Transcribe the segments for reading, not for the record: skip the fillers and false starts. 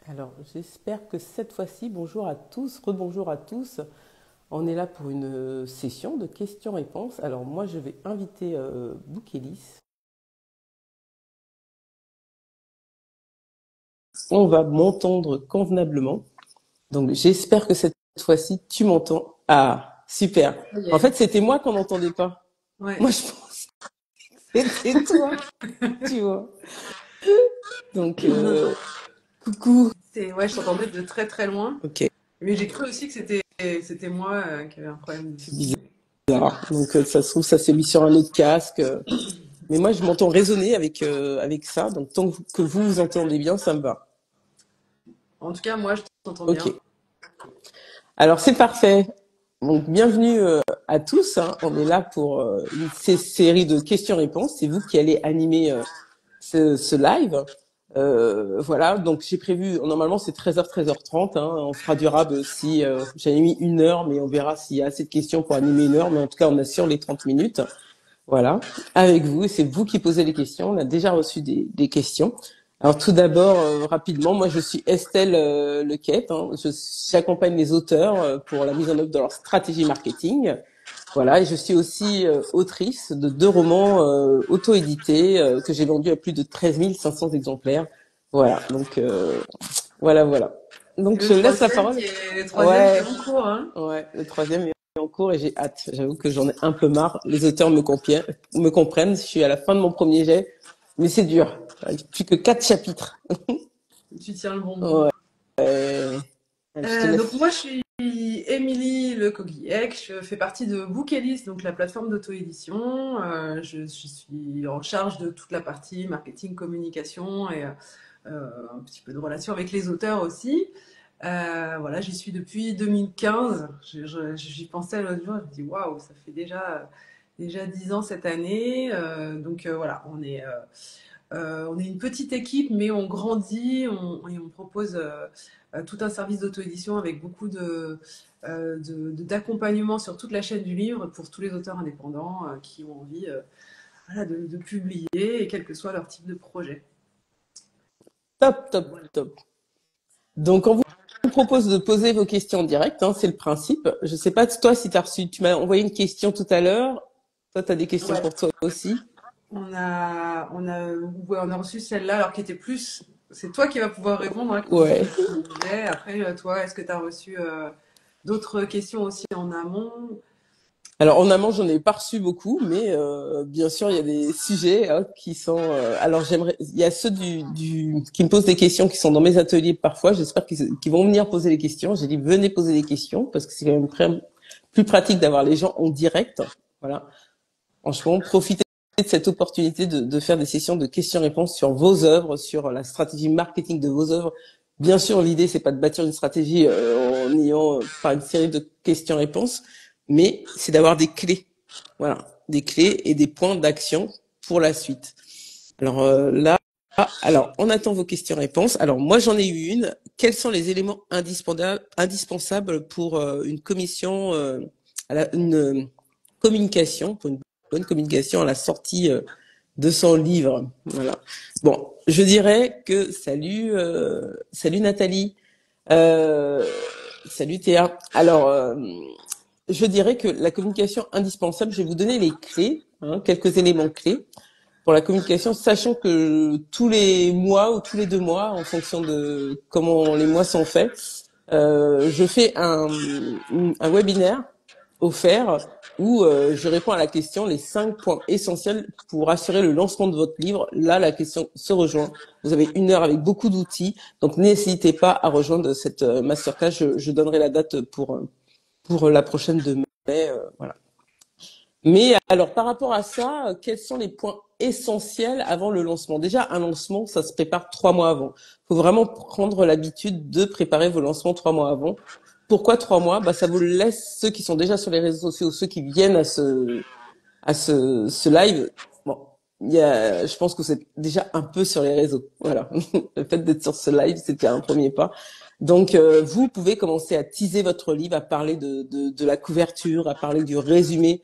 Alors, j'espère que cette fois-ci, bonjour à tous, rebonjour à tous. On est là pour une session de questions-réponses. Alors, moi, je vais inviter Boukélis. On va m'entendre convenablement. Donc, j'espère que cette fois-ci, tu m'entends. Ah, super. En fait, c'était moi qu'on n'entendait pas. Ouais. Moi, je pense que c'était toi, tu vois. Donc, coucou. Ouais, je t'entendais de très très loin. Ok, Mais j'ai cru aussi que c'était moi qui avait un problème de c'est son. bizarre. Donc, ça se trouve, ça s'est mis sur un autre casque. Mais moi, je m'entends résonner avec ça. Donc, tant que vous vous entendez bien, ça me va. En tout cas, moi, je t'entends Ok. bien. Alors, c'est parfait. Donc, bienvenue à tous, hein. On est là pour une série de questions-réponses. C'est vous qui allez animer ce live. Voilà. Donc, j'ai prévu, normalement, c'est 13h, 13h30. Hein. On fera durable si j'avais mis 1 heure, mais on verra s'il y a assez de questions pour animer 1 heure. Mais en tout cas, on assure les 30 minutes. Voilà, avec vous, et c'est vous qui posez les questions. On a déjà reçu des questions. Alors tout d'abord, rapidement, moi je suis Estelle Lequette. Hein. J'accompagne les auteurs pour la mise en œuvre de leur stratégie marketing. Voilà, et je suis aussi autrice de 2 romans auto-édités que j'ai vendus à plus de 13 500 exemplaires. Voilà, donc voilà. Et Donc je laisse la parole. le troisième qui est Ouais, en cours, hein. ouais, le troisième est en cours et j'ai hâte. J'avoue que j'en ai un peu marre. Les auteurs me comprennent. Je suis à la fin de mon premier jet, mais c'est dur. Plus que 4 chapitres. Tu tiens le bon bout. Ouais. Je te Donc laisse. moi, je suis Émilie Le Coguillec. Je fais partie de Bookelis, donc la plateforme d'auto-édition. Je suis en charge de toute la partie marketing, communication et un petit peu de relation avec les auteurs aussi. Voilà, j'y suis depuis 2015. J'y pensais l'autre jour, je me dis waouh, ça fait déjà 10 ans cette année. Voilà, on est une petite équipe, mais on grandit et on propose tout un service d'auto-édition avec beaucoup d'accompagnement sur toute la chaîne du livre pour tous les auteurs indépendants qui ont envie voilà, de publier et quel que soit leur type de projet. Top, top, Voilà. top. Donc, on vous propose de poser vos questions en direct. Hein, c'est le principe. Je sais pas toi si tu as reçu. Tu m'as envoyé une question tout à l'heure. Toi, tu as des questions Ouais. pour toi aussi. Ouais, on a reçu celle-là, alors qui était plus. C'est toi qui vas pouvoir répondre, hein, comme Ouais. je te disais. Après, toi, est-ce que tu as reçu d'autres questions aussi en amont? Alors en amont, j'en ai pas reçu beaucoup, mais bien sûr, il y a des sujets hein, qui sont. Alors j'aimerais, il y a ceux qui me posent des questions qui sont dans mes ateliers parfois. J'espère qu'ils vont venir poser les questions. J'ai dit venez poser des questions parce que c'est quand même plus pratique d'avoir les gens en direct. Voilà. Franchement, profitez de cette opportunité de faire des sessions de questions-réponses sur vos œuvres, sur la stratégie marketing de vos œuvres. Bien sûr, l'idée c'est pas de bâtir une stratégie en ayant par une série de questions-réponses, mais c'est d'avoir des clés. Voilà, des clés et des points d'action pour la suite. Alors là, alors on attend vos questions-réponses. Alors moi j'en ai eu une. Quels sont les éléments indispensables pour une commission, une communication, pour une bonne communication à la sortie de son livre. Voilà. Bon, je dirais que salut Nathalie, euh, salut Théa. Alors, je dirais que la communication indispensable, je vais vous donner les clés, hein, quelques éléments clés pour la communication, sachant que tous les mois ou tous les 2 mois, en fonction de comment les mois sont faits, je fais un webinaire offert où je réponds à la question les 5 points essentiels pour assurer le lancement de votre livre. Là, la question se rejoint. Vous avez 1 heure avec beaucoup d'outils, donc n'hésitez pas à rejoindre cette masterclass. Je donnerai la date pour la prochaine de mai. Voilà. Mais alors, par rapport à ça, quels sont les points essentiels avant le lancement? Déjà, un lancement, ça se prépare 3 mois avant. Il faut vraiment prendre l'habitude de préparer vos lancements 3 mois avant. Pourquoi 3 mois? Bah, ça vous laisse ceux qui sont déjà sur les réseaux sociaux, ceux qui viennent à ce live. Bon, je pense que vous êtes déjà un peu sur les réseaux. Voilà. Le fait d'être sur ce live, c'est déjà un premier pas. Donc, vous pouvez commencer à teaser votre livre, à parler de la couverture, à parler du résumé,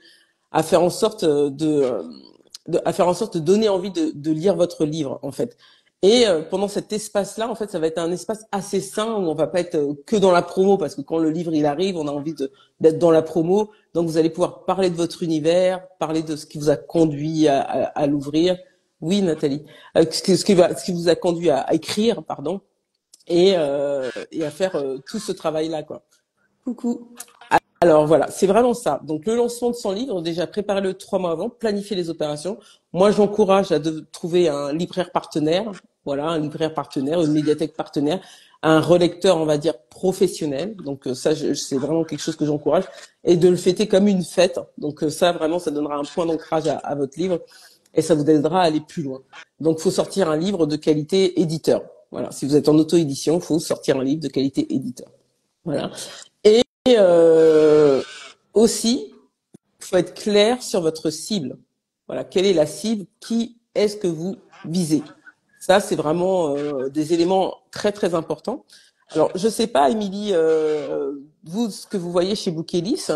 à faire en sorte à faire en sorte de donner envie de lire votre livre en fait. Et pendant cet espace-là, en fait, ça va être un espace assez sain où on va pas être que dans la promo parce que quand le livre il arrive, on a envie d'être dans la promo. Donc vous allez pouvoir parler de votre univers, parler de ce qui vous a conduit à l'ouvrir. Oui, Nathalie. Ce qui vous a conduit à écrire, pardon, et à faire tout ce travail-là, quoi. Coucou. Alors voilà, c'est vraiment ça. Donc le lancement de son livre, déjà préparez-le 3 mois avant, planifiez les opérations. Moi, j'encourage à trouver un libraire partenaire, voilà, un libraire partenaire, une médiathèque partenaire, un relecteur, on va dire professionnel. Donc ça, c'est vraiment quelque chose que j'encourage, et de le fêter comme une fête. Donc ça, vraiment, ça donnera un point d'ancrage à votre livre et ça vous aidera à aller plus loin. Donc, faut sortir un livre de qualité éditeur. Voilà, si vous êtes en auto-édition, faut sortir un livre de qualité éditeur. Voilà. Et aussi, il faut être clair sur votre cible. Voilà, quelle est la cible? Qui est-ce que vous visez? Ça, c'est vraiment des éléments très très importants. Alors, je sais pas, Émilie, vous, ce que vous voyez chez Bookelis,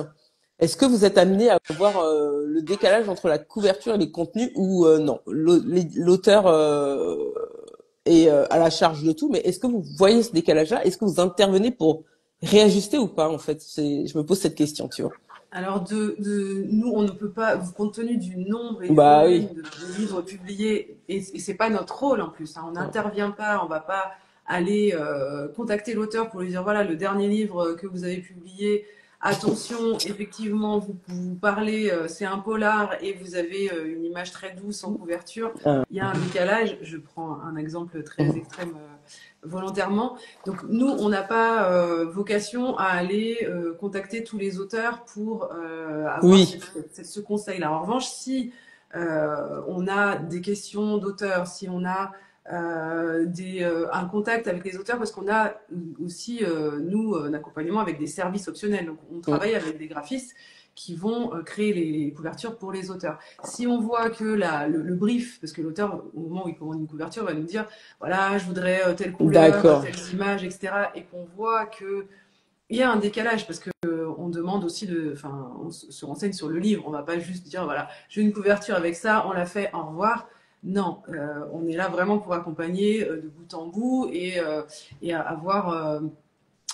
est-ce que vous êtes amené à voir le décalage entre la couverture et les contenus ou non? L'auteur est à la charge de tout, mais est-ce que vous voyez ce décalage-là? Est-ce que vous intervenez pour réajuster ou pas, en fait? Je me pose cette question, tu vois. Alors, nous, on ne peut pas, compte tenu du nombre et du Bah oui. volume de livres publiés, et c'est pas notre rôle en plus, hein, on n'intervient pas, on va pas aller contacter l'auteur pour lui dire voilà, le dernier livre que vous avez publié, attention, effectivement, vous parlez, c'est un polar et vous avez une image très douce en couverture. Il y a un décalage. Je prends un exemple très extrême volontairement. Donc nous, on n'a pas vocation à aller contacter tous les auteurs pour avoir Oui, ce conseil-là. En revanche, si on a des questions d'auteurs, si on a un contact avec les auteurs, parce qu'on a aussi, nous, un accompagnement avec des services optionnels. Donc, on travaille avec des graphistes qui vont créer les couvertures pour les auteurs. Si on voit que le brief, parce que l'auteur, au moment où il commande une couverture, va nous dire, voilà, je voudrais telle couleur, d'accord. telles images, etc. Et qu'on voit que il y a un décalage parce que on demande aussi enfin, on se renseigne sur le livre. On va pas juste dire voilà, j'ai une couverture avec ça, on l'a fait, au revoir. Non, on est là vraiment pour accompagner de bout en bout et avoir.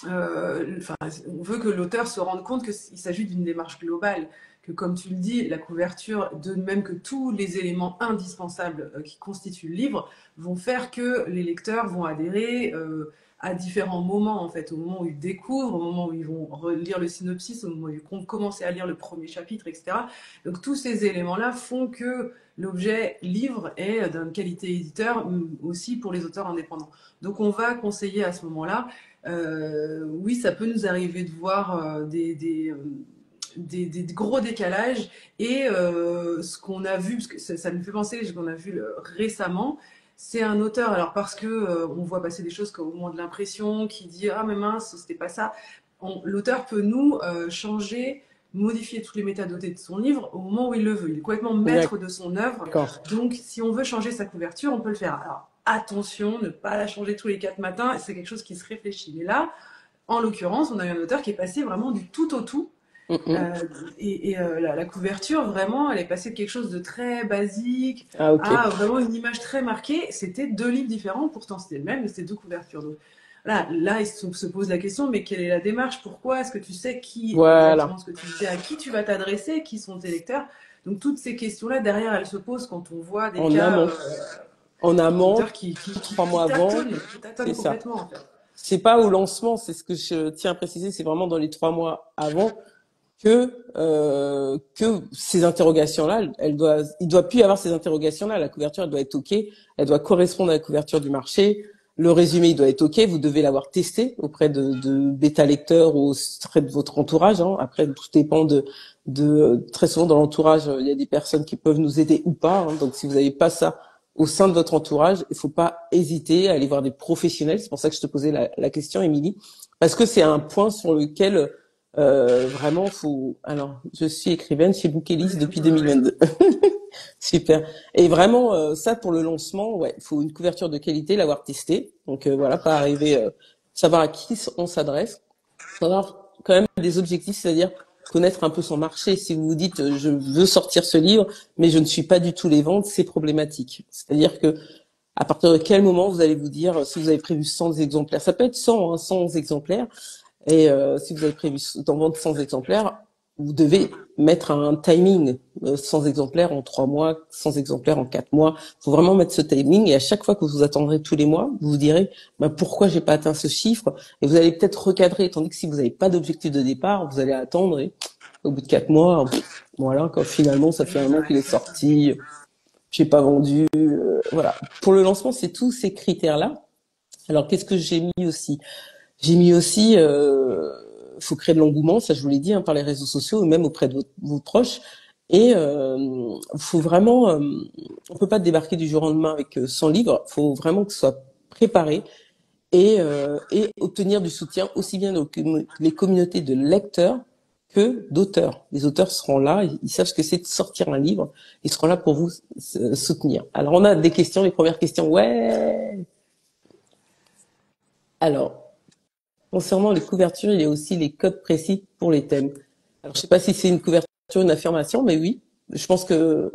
Enfin, on veut que l'auteur se rende compte qu'il s'agit d'une démarche globale, que comme tu le dis, la couverture, de même que tous les éléments indispensables qui constituent le livre, vont faire que les lecteurs vont adhérer à différents moments, en fait, au moment où ils découvrent, au moment où ils vont relire le synopsis, au moment où ils vont commencer à lire le premier chapitre, etc. Donc tous ces éléments-là font que l'objet livre est d'une qualité éditeur aussi pour les auteurs indépendants. Donc on va conseiller à ce moment-là. Oui, ça peut nous arriver de voir des gros décalages et ce qu'on a vu, parce que ça me fait penser, ce qu'on a vu récemment, c'est un auteur, alors parce que on voit passer des choses comme au moment de l'impression, qui dit ah mais mince, c'était pas ça. L'auteur peut nous changer, modifier toutes les métadonnées de son livre au moment où il le veut. Il est complètement maître de son œuvre. D'accord. Donc si on veut changer sa couverture, on peut le faire. Alors attention, ne pas la changer tous les 4 matins, c'est quelque chose qui se réfléchit. Mais là, en l'occurrence, on a eu un auteur qui est passé vraiment du tout au tout. La couverture, vraiment, elle est passée de quelque chose de très basique Ah, ok. à vraiment une image très marquée. C'était 2 livres différents, pourtant c'était le même, mais c'était 2 couvertures. Donc là, il se pose la question, mais quelle est la démarche? Pourquoi? Est-ce que tu sais exactement Voilà. ce que tu sais, à qui tu vas t'adresser, qui sont tes lecteurs? Donc toutes ces questions-là, derrière, elles se posent quand on voit des En cas amont. En amont, d'auteurs trois mois avant, qui c'est tâtonnent ça. complètement, en fait. C'est pas au lancement, c'est ce que je tiens à préciser, c'est vraiment dans les 3 mois avant que ces interrogations-là, il doit plus y avoir ces interrogations-là. La couverture, elle doit être ok, elle doit correspondre à la couverture du marché. Le résumé, il doit être ok. Vous devez l'avoir testé auprès de bêta lecteurs ou auprès de votre entourage. Hein. Après, tout dépend très souvent dans l'entourage, il y a des personnes qui peuvent nous aider ou pas. Hein. Donc, si vous n'avez pas ça au sein de votre entourage, il faut pas hésiter à aller voir des professionnels. C'est pour ça que je te posais la question, Émilie, parce que c'est un point sur lequel vraiment, faut. Alors, je suis écrivaine chez Bookelis depuis 2022. Super. Et vraiment, ça pour le lancement, ouais, il faut une couverture de qualité, l'avoir testé. Donc voilà, pas arriver, savoir à qui on s'adresse, avoir quand même des objectifs, c'est-à-dire connaître un peu son marché. Si vous vous dites, je veux sortir ce livre, mais je ne suis pas du tout les ventes, c'est problématique. C'est-à-dire que À partir de quel moment vous allez vous dire, si vous avez prévu 100 exemplaires, ça peut être 100, hein, 100 exemplaires, et si vous avez prévu d'en vendre 100 exemplaires, vous devez mettre un timing, 100 exemplaires en 3 mois, 100 exemplaires en 4 mois. Il faut vraiment mettre ce timing, et à chaque fois que vous attendrez tous les mois, vous vous direz, bah, pourquoi j'ai pas atteint ce chiffre? Et vous allez peut-être recadrer, tandis que si vous n'avez pas d'objectif de départ, vous allez attendre, et au bout de 4 mois, voilà, quand finalement ça fait un an qu'il est sorti, j'ai pas vendu, voilà. Pour le lancement, c'est tous ces critères-là. Alors, qu'est-ce que j'ai mis aussi? J'ai mis aussi, faut créer de l'engouement, ça je vous l'ai dit, hein, par les réseaux sociaux et même auprès de vos proches. Et faut vraiment, on peut pas débarquer du jour au lendemain avec 100 livres. Faut vraiment que ce soit préparé et obtenir du soutien aussi bien les communautés de lecteurs que d'auteurs. Les auteurs seront là, ils savent ce que c'est de sortir un livre, ils seront là pour vous soutenir. Alors on a des questions, les premières questions. Ouais. Alors, concernant les couvertures, il y a aussi les codes précis pour les thèmes. Alors je sais pas si c'est une couverture, une affirmation, mais oui. Je pense que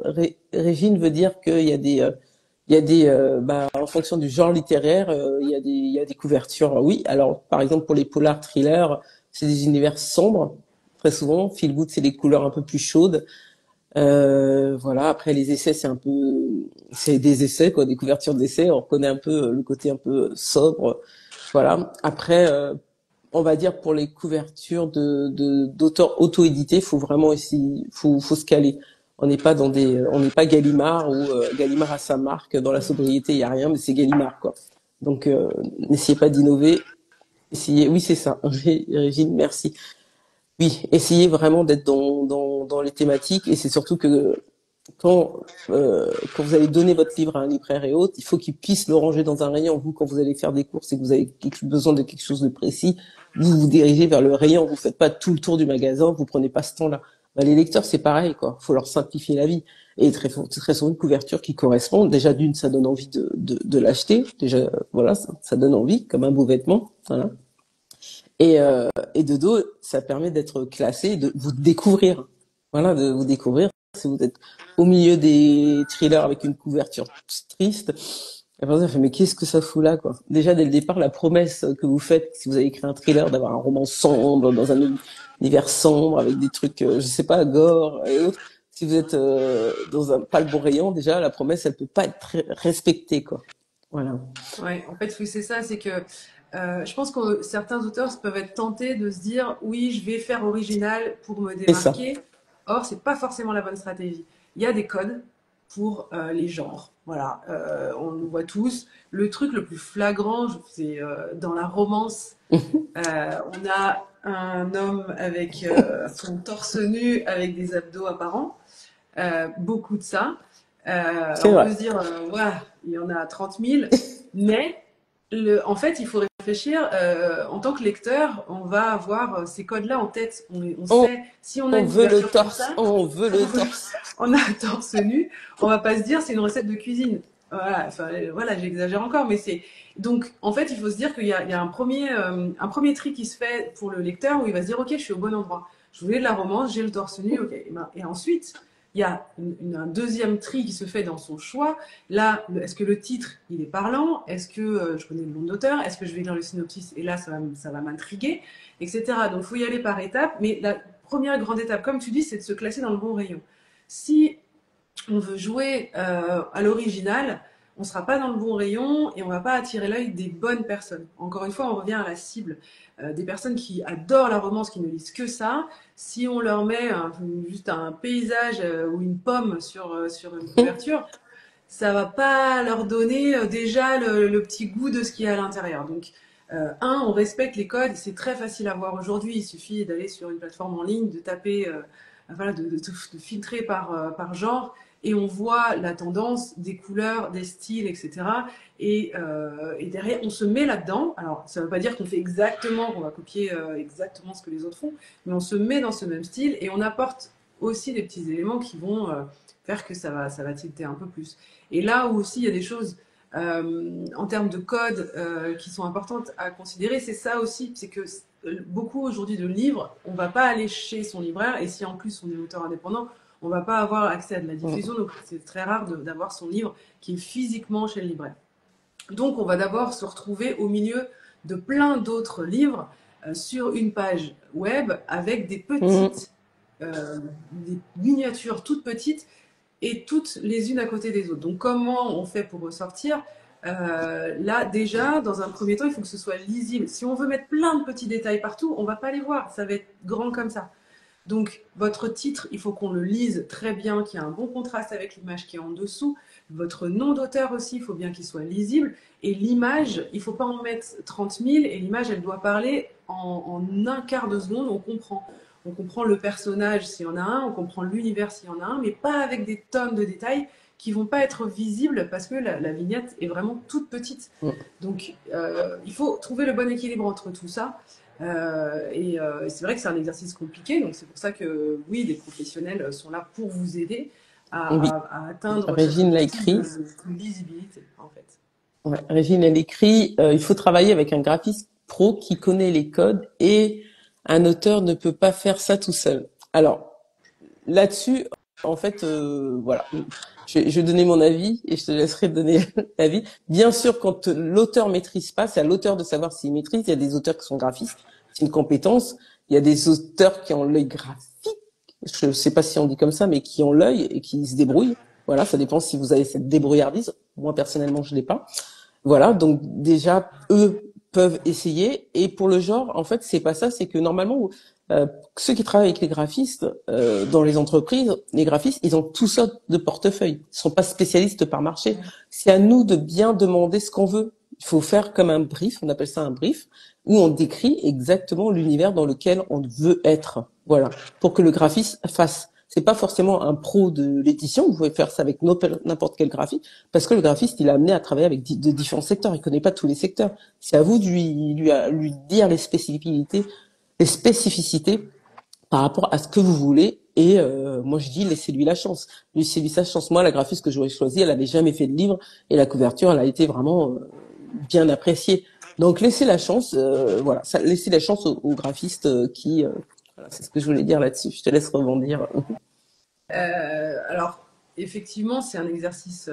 Régine veut dire qu'il y a bah, en fonction du genre littéraire, il y a des couvertures. Oui, alors par exemple pour les polars thrillers, c'est des univers sombres très souvent. Feel good, c'est des couleurs un peu plus chaudes. Voilà. Après les essais, c'est des essais quoi, des couvertures d'essais. On reconnaît un peu le côté un peu sobre. Voilà. Après, on va dire pour les couvertures d'auteurs auto-édités, faut vraiment essayer, faut se caler. On n'est pas Gallimard ou Gallimard a sa marque. Dans la sobriété, il y a rien, mais c'est Gallimard quoi. Donc n'essayez pas d'innover. Essayez, oui c'est ça. Régine, merci. Oui, essayez vraiment d'être dans les thématiques et c'est surtout que quand quand vous allez donner votre livre à un libraire et autres, il faut qu'il puisse le ranger dans un rayon. Vous, quand vous allez faire des courses et que vous avez besoin de quelque chose de précis, vous vous dirigez vers le rayon. Vous faites pas tout le tour du magasin, vous prenez pas ce temps-là. Bah, les lecteurs, c'est pareil, quoi. Faut leur simplifier la vie. Et très souvent une couverture qui correspond. Déjà d'une, ça donne envie de l'acheter. Déjà, voilà, ça donne envie, comme un beau vêtement. Voilà. Et de dos, ça permet d'être classé, de vous découvrir. Voilà, de vous découvrir. Si vous êtes au milieu des thrillers avec une couverture triste, la personne fait mais qu'est-ce que ça fout là quoi. Déjà dès le départ, la promesse que vous faites, si vous avez écrit un thriller, d'avoir un roman sombre dans un univers sombre avec des trucs, je sais pas, gore et autres. Si vous êtes dans un pas le bon rayon, déjà la promesse elle peut pas être respectée quoi. Voilà. Ouais, en fait, oui, c'est ça, c'est que je pense que certains auteurs peuvent être tentés de se dire, oui, je vais faire original pour me C'est ça. démarquer. Or, c'est pas forcément la bonne stratégie. Il y a des codes pour les genres. Voilà, on le voit tous. Le truc le plus flagrant, c'est dans la romance. On a un homme avec son torse nu, avec des abdos apparents. Beaucoup de ça. C'est Alors on vrai. peut se dire, ouais, il y en a 30 000, mais en fait, il faut réfléchir, en tant que lecteur, on va avoir ces codes-là en tête. On On, sait, si on a on une veut le couverture comme torse, ça, on veut le torse. on a un torse nu, on va pas se dire c'est une recette de cuisine. Voilà, enfin, voilà, j'exagère encore, mais c'est. Donc, en fait, il faut se dire qu'il y a un premier tri qui se fait pour le lecteur où il va se dire, ok, je suis au bon endroit. Je voulais de la romance, j'ai le torse nu, ok. Et ensuite, il y a un deuxième tri qui se fait dans son choix. Là, est-ce que le titre, il est parlant? Est-ce que je connais le nom de l'auteur? Est-ce que je vais lire le synopsis et là, ça va m'intriguer, etc. Donc, il faut y aller par étapes. Mais la première grande étape, comme tu dis, c'est de se classer dans le bon rayon. Si on veut jouer à l'original, on ne sera pas dans le bon rayon et on ne va pas attirer l'œil des bonnes personnes. Encore une fois, on revient à la cible. Des personnes qui adorent la romance, qui ne lisent que ça, si on leur met juste un paysage ou une pomme sur une couverture, ça va pas leur donner déjà le petit goût de ce qu'il y a à l'intérieur. Donc, on respecte les codes, c'est très facile à voir aujourd'hui. Il suffit d'aller sur une plateforme en ligne, de taper, voilà, de filtrer par genre, et on voit la tendance des couleurs, des styles, etc. Et derrière, on se met là-dedans. Alors, ça ne veut pas dire qu'on fait exactement, qu'on va copier exactement ce que les autres font, mais on se met dans ce même style et on apporte aussi des petits éléments qui vont faire que ça va tilter un peu plus. Et là où aussi il y a des choses en termes de code qui sont importantes à considérer, c'est ça aussi, c'est que beaucoup aujourd'hui de livres, on va pas aller chez son libraire, et si en plus on est auteur indépendant, on va pas avoir accès à de la diffusion, donc c'est très rare d'avoir son livre qui est physiquement chez le libraire. Donc, on va d'abord se retrouver au milieu de plein d'autres livres sur une page web avec Mhm. des miniatures toutes petites et toutes les unes à côté des autres. Donc, comment on fait pour ressortir? Là, déjà, dans un premier temps, il faut que ce soit lisible. Si on veut mettre plein de petits détails partout, on va pas les voir. Ça va être grand comme ça. Donc, votre titre, il faut qu'on le lise très bien, qu'il y ait un bon contraste avec l'image qui est en dessous. Votre nom d'auteur aussi, il faut bien qu'il soit lisible. Et l'image, il ne faut pas en mettre 30 000. Et l'image, elle doit parler en un quart de seconde. On comprend. On comprend le personnage s'il y en a un, on comprend l'univers s'il y en a un, mais pas avec des tonnes de détails qui vont pas être visibles parce que la vignette est vraiment toute petite. Donc, il faut trouver le bon équilibre entre tout ça. C'est vrai que c'est un exercice compliqué, donc c'est pour ça que oui, des professionnels sont là pour vous aider Oui, à atteindre cet Régine l'a objectif écrit. de lisibilité, en fait. Ouais, Régine, elle écrit, il faut travailler avec un graphiste pro qui connaît les codes et un auteur ne peut pas faire ça tout seul. Alors, là-dessus, en fait, voilà, je vais donner mon avis et je te laisserai donner l'avis. Bien sûr, quand l'auteur maîtrise pas, c'est à l'auteur de savoir s'il maîtrise. Il y a des auteurs qui sont graphistes, c'est une compétence. Il y a des auteurs qui ont l'œil graphique. Je sais pas si on dit comme ça, mais qui ont l'œil et qui se débrouillent. Voilà, ça dépend si vous avez cette débrouillardise. Moi, personnellement, je l'ai pas. Voilà, donc déjà, eux peuvent essayer. Et pour le genre, en fait, c'est pas ça, c'est que normalement, ceux qui travaillent avec les graphistes dans les entreprises, les graphistes, ils ont tout sortes de portefeuilles. Ils sont pas spécialistes par marché. C'est à nous de bien demander ce qu'on veut. Il faut faire comme un brief, on appelle ça un brief, où on décrit exactement l'univers dans lequel on veut être. Voilà, pour que le graphiste fasse. C'est pas forcément un pro de l'édition. Vous pouvez faire ça avec n'importe quel graphiste, parce que le graphiste, il est amené à travailler avec de différents secteurs. Il connaît pas tous les secteurs. C'est à vous de lui dire les spécificités par rapport à ce que vous voulez. Et moi, je dis, laissez-lui la chance. Laissez-lui sa chance. Moi, la graphiste que j'aurais choisie, elle avait jamais fait de livre. Et la couverture, elle a été vraiment bien appréciée. Donc, laissez la chance. Voilà, laissez la chance aux graphistes voilà, c'est ce que je voulais dire là-dessus. Je te laisse rebondir. Alors, effectivement, c'est un exercice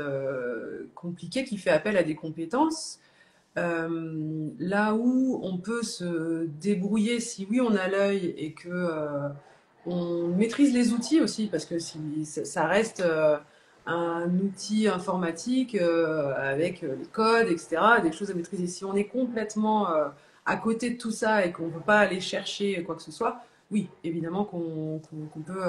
compliqué qui fait appel à des compétences. Là où on peut se débrouiller si oui on a l'œil et que on maîtrise les outils aussi, parce que si ça reste un outil informatique avec les codes, etc., des choses à maîtriser. Si on est complètement à côté de tout ça et qu'on ne veut pas aller chercher quoi que ce soit, oui, évidemment qu'on peut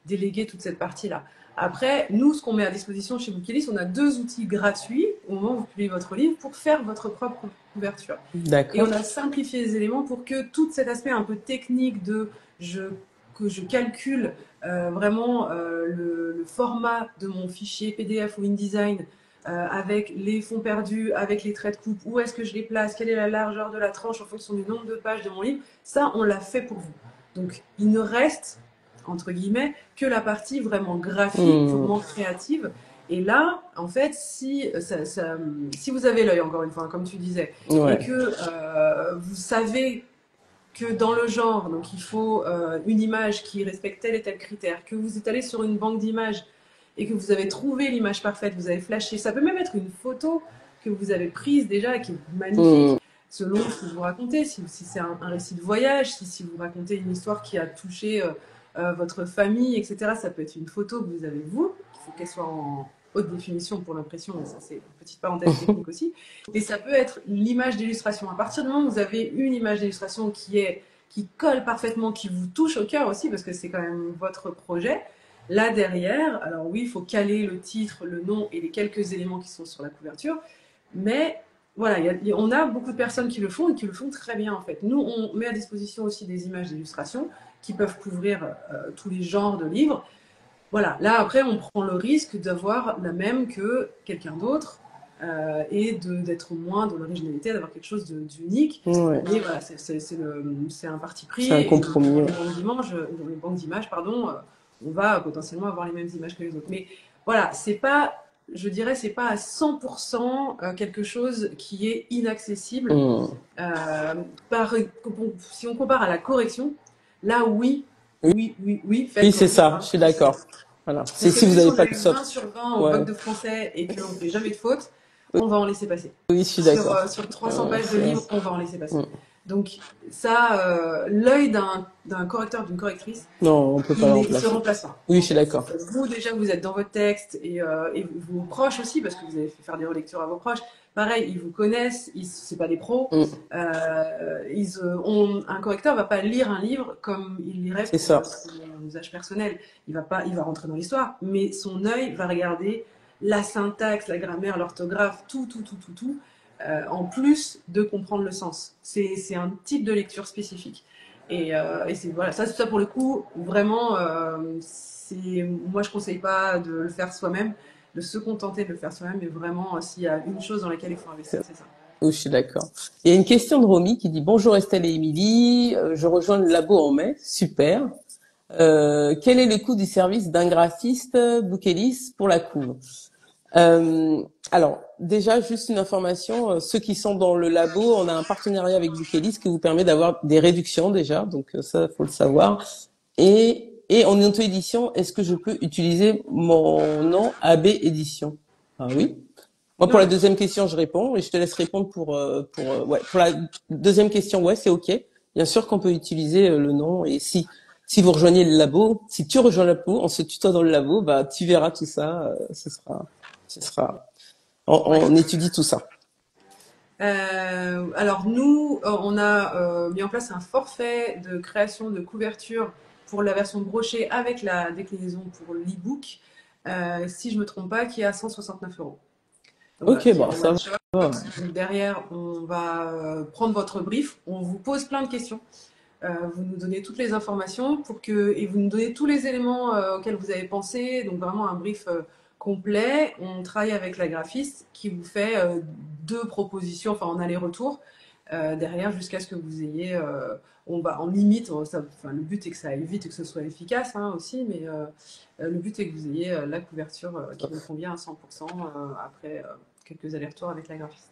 déléguer toute cette partie-là. Après, nous, ce qu'on met à disposition chez Bookelis, on a deux outils gratuits au moment où vous publiez votre livre pour faire votre propre couverture. Et on D'accord. a simplifié les éléments pour que tout cet aspect un peu technique que je calcule vraiment le format de mon fichier PDF ou InDesign avec les fonds perdus, avec les traits de coupe, où est-ce que je les place, quelle est la largeur de la tranche en fonction du nombre de pages de mon livre, ça, on l'a fait pour vous. Donc, il ne reste, entre guillemets, que la partie vraiment graphique, Hmm. purement créative. Et là, en fait, si vous avez l'œil, encore une fois, comme tu disais, et Ouais. que vous savez que dans le genre, donc il faut une image qui respecte tel et tel critère, que vous êtes allé sur une banque d'images et que vous avez trouvé l'image parfaite, vous avez flashé, ça peut même être une photo que vous avez prise déjà, qui est magnifique, Hmm. selon ce que vous racontez, si c'est un récit de voyage, si vous racontez une histoire qui a touché votre famille, etc., ça peut être une photo que vous avez vous, il faut qu'elle soit en haute définition pour l'impression, ça c'est une petite parenthèse technique aussi, et ça peut être l'image d'illustration. À partir du moment où vous avez une image d'illustration qui colle parfaitement, qui vous touche au cœur aussi, parce que c'est quand même votre projet, là derrière, alors oui, il faut caler le titre, le nom et les quelques éléments qui sont sur la couverture, mais voilà, on a beaucoup de personnes qui le font et qui le font très bien en fait. Nous, on met à disposition aussi des images d'illustration qui peuvent couvrir tous les genres de livres. Voilà, là après, on prend le risque d'avoir la même que quelqu'un d'autre et d'être moins dans l'originalité, d'avoir quelque chose d'unique. Ouais. Mais voilà, c'est un parti C'est un pris et compromis. Ouais. dans les banques d'images, pardon, on va potentiellement avoir les mêmes images que les autres. Mais voilà, c'est pas, je dirais, c'est pas à 100% quelque chose qui est inaccessible. Hmm. Euh, si on compare à la correction, là oui, Oui, faites oui, c'est corriger ça. par un Je suis professionnel. d'accord. Voilà. C'est Parce que si vous même si n'avez on pas a de eu socle. 20 sur 20 au bac Ouais. de français et qu'on ne fait jamais de faute, Oui, on va en laisser passer. oui, je suis d'accord. Sur 300 pages de C'est- livres, on va en laisser passer. Mm. Donc ça, l'œil d'un correcteur, d'une correctrice, Non, on peut pas le il se remplacer. remplace pas. Oui, En je suis fait, d'accord. vous déjà, vous êtes dans votre texte et vos proches aussi, parce que vous avez fait faire des relectures à vos proches. Pareil, ils vous connaissent, c'est pas des pros. Mm. Un correcteur va pas lire un livre comme il lirait C'est pour ça. son usage personnel. Il va rentrer dans l'histoire, mais son œil va regarder la syntaxe, la grammaire, l'orthographe, tout, en plus de comprendre le sens. C'est un type de lecture spécifique. Et c'est voilà, ça pour le coup, vraiment, moi je conseille pas de le faire soi-même, de se contenter de le faire soi-même, mais vraiment s'il y a une chose dans laquelle il faut investir, c'est ça. Oui, je suis d'accord. Il y a une question de Romy qui dit bonjour Estelle et Émilie, je rejoins le labo en mai, super. Quel est le coût du service d'un graphiste Bookelis pour la couve? Euh, alors, déjà, juste une information, ceux qui sont dans le labo, on a un partenariat avec Bookelis qui vous permet d'avoir des réductions déjà, donc ça, faut le savoir. Et en auto-édition, est-ce que je peux utiliser mon nom AB Édition? Ah oui. Moi, pour la Ouais. deuxième question, je réponds et je te laisse répondre ouais, pour la deuxième question, ouais, c'est OK. Bien sûr qu'on peut utiliser le nom et si vous rejoignez le labo, si tu rejoins le labo, on se tutoie dans le labo, bah, tu verras tout ça, ce sera, Ouais. on étudie tout ça. Alors nous, on a mis en place un forfait de création de couverture pour la version brochée avec la déclinaison pour l'e-book, si je me trompe pas, qui est à 169 €. Donc voilà, OK, qui est bon, en ça one va. shot. Donc derrière, on va prendre votre brief, on vous pose plein de questions. Vous nous donnez toutes les informations et vous nous donnez tous les éléments auxquels vous avez pensé. Donc vraiment un brief complet. On travaille avec la graphiste qui vous fait deux propositions, enfin en aller-retour derrière jusqu'à ce que vous ayez. On limite. Le but est que ça aille vite et que ce soit efficace hein, aussi, mais le but est que vous ayez la couverture qui vous convient à 100% après quelques allers-retours avec la graphiste.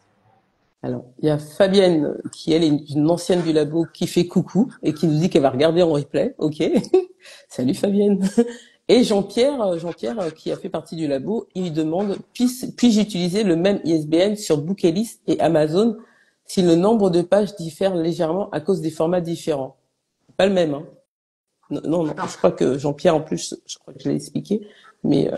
Alors, il y a Fabienne, qui elle est une ancienne du labo, qui fait coucou et qui nous dit qu'elle va regarder en replay. OK. Salut Fabienne. Et Jean-Pierre, qui a fait partie du labo, il lui demande, puis-je utiliser le même ISBN sur Bookelis et Amazon si le nombre de pages diffère légèrement à cause des formats différents? Pas le même, hein. Non, Non. je crois que Jean-Pierre, en plus, je crois que je l'ai expliqué, mais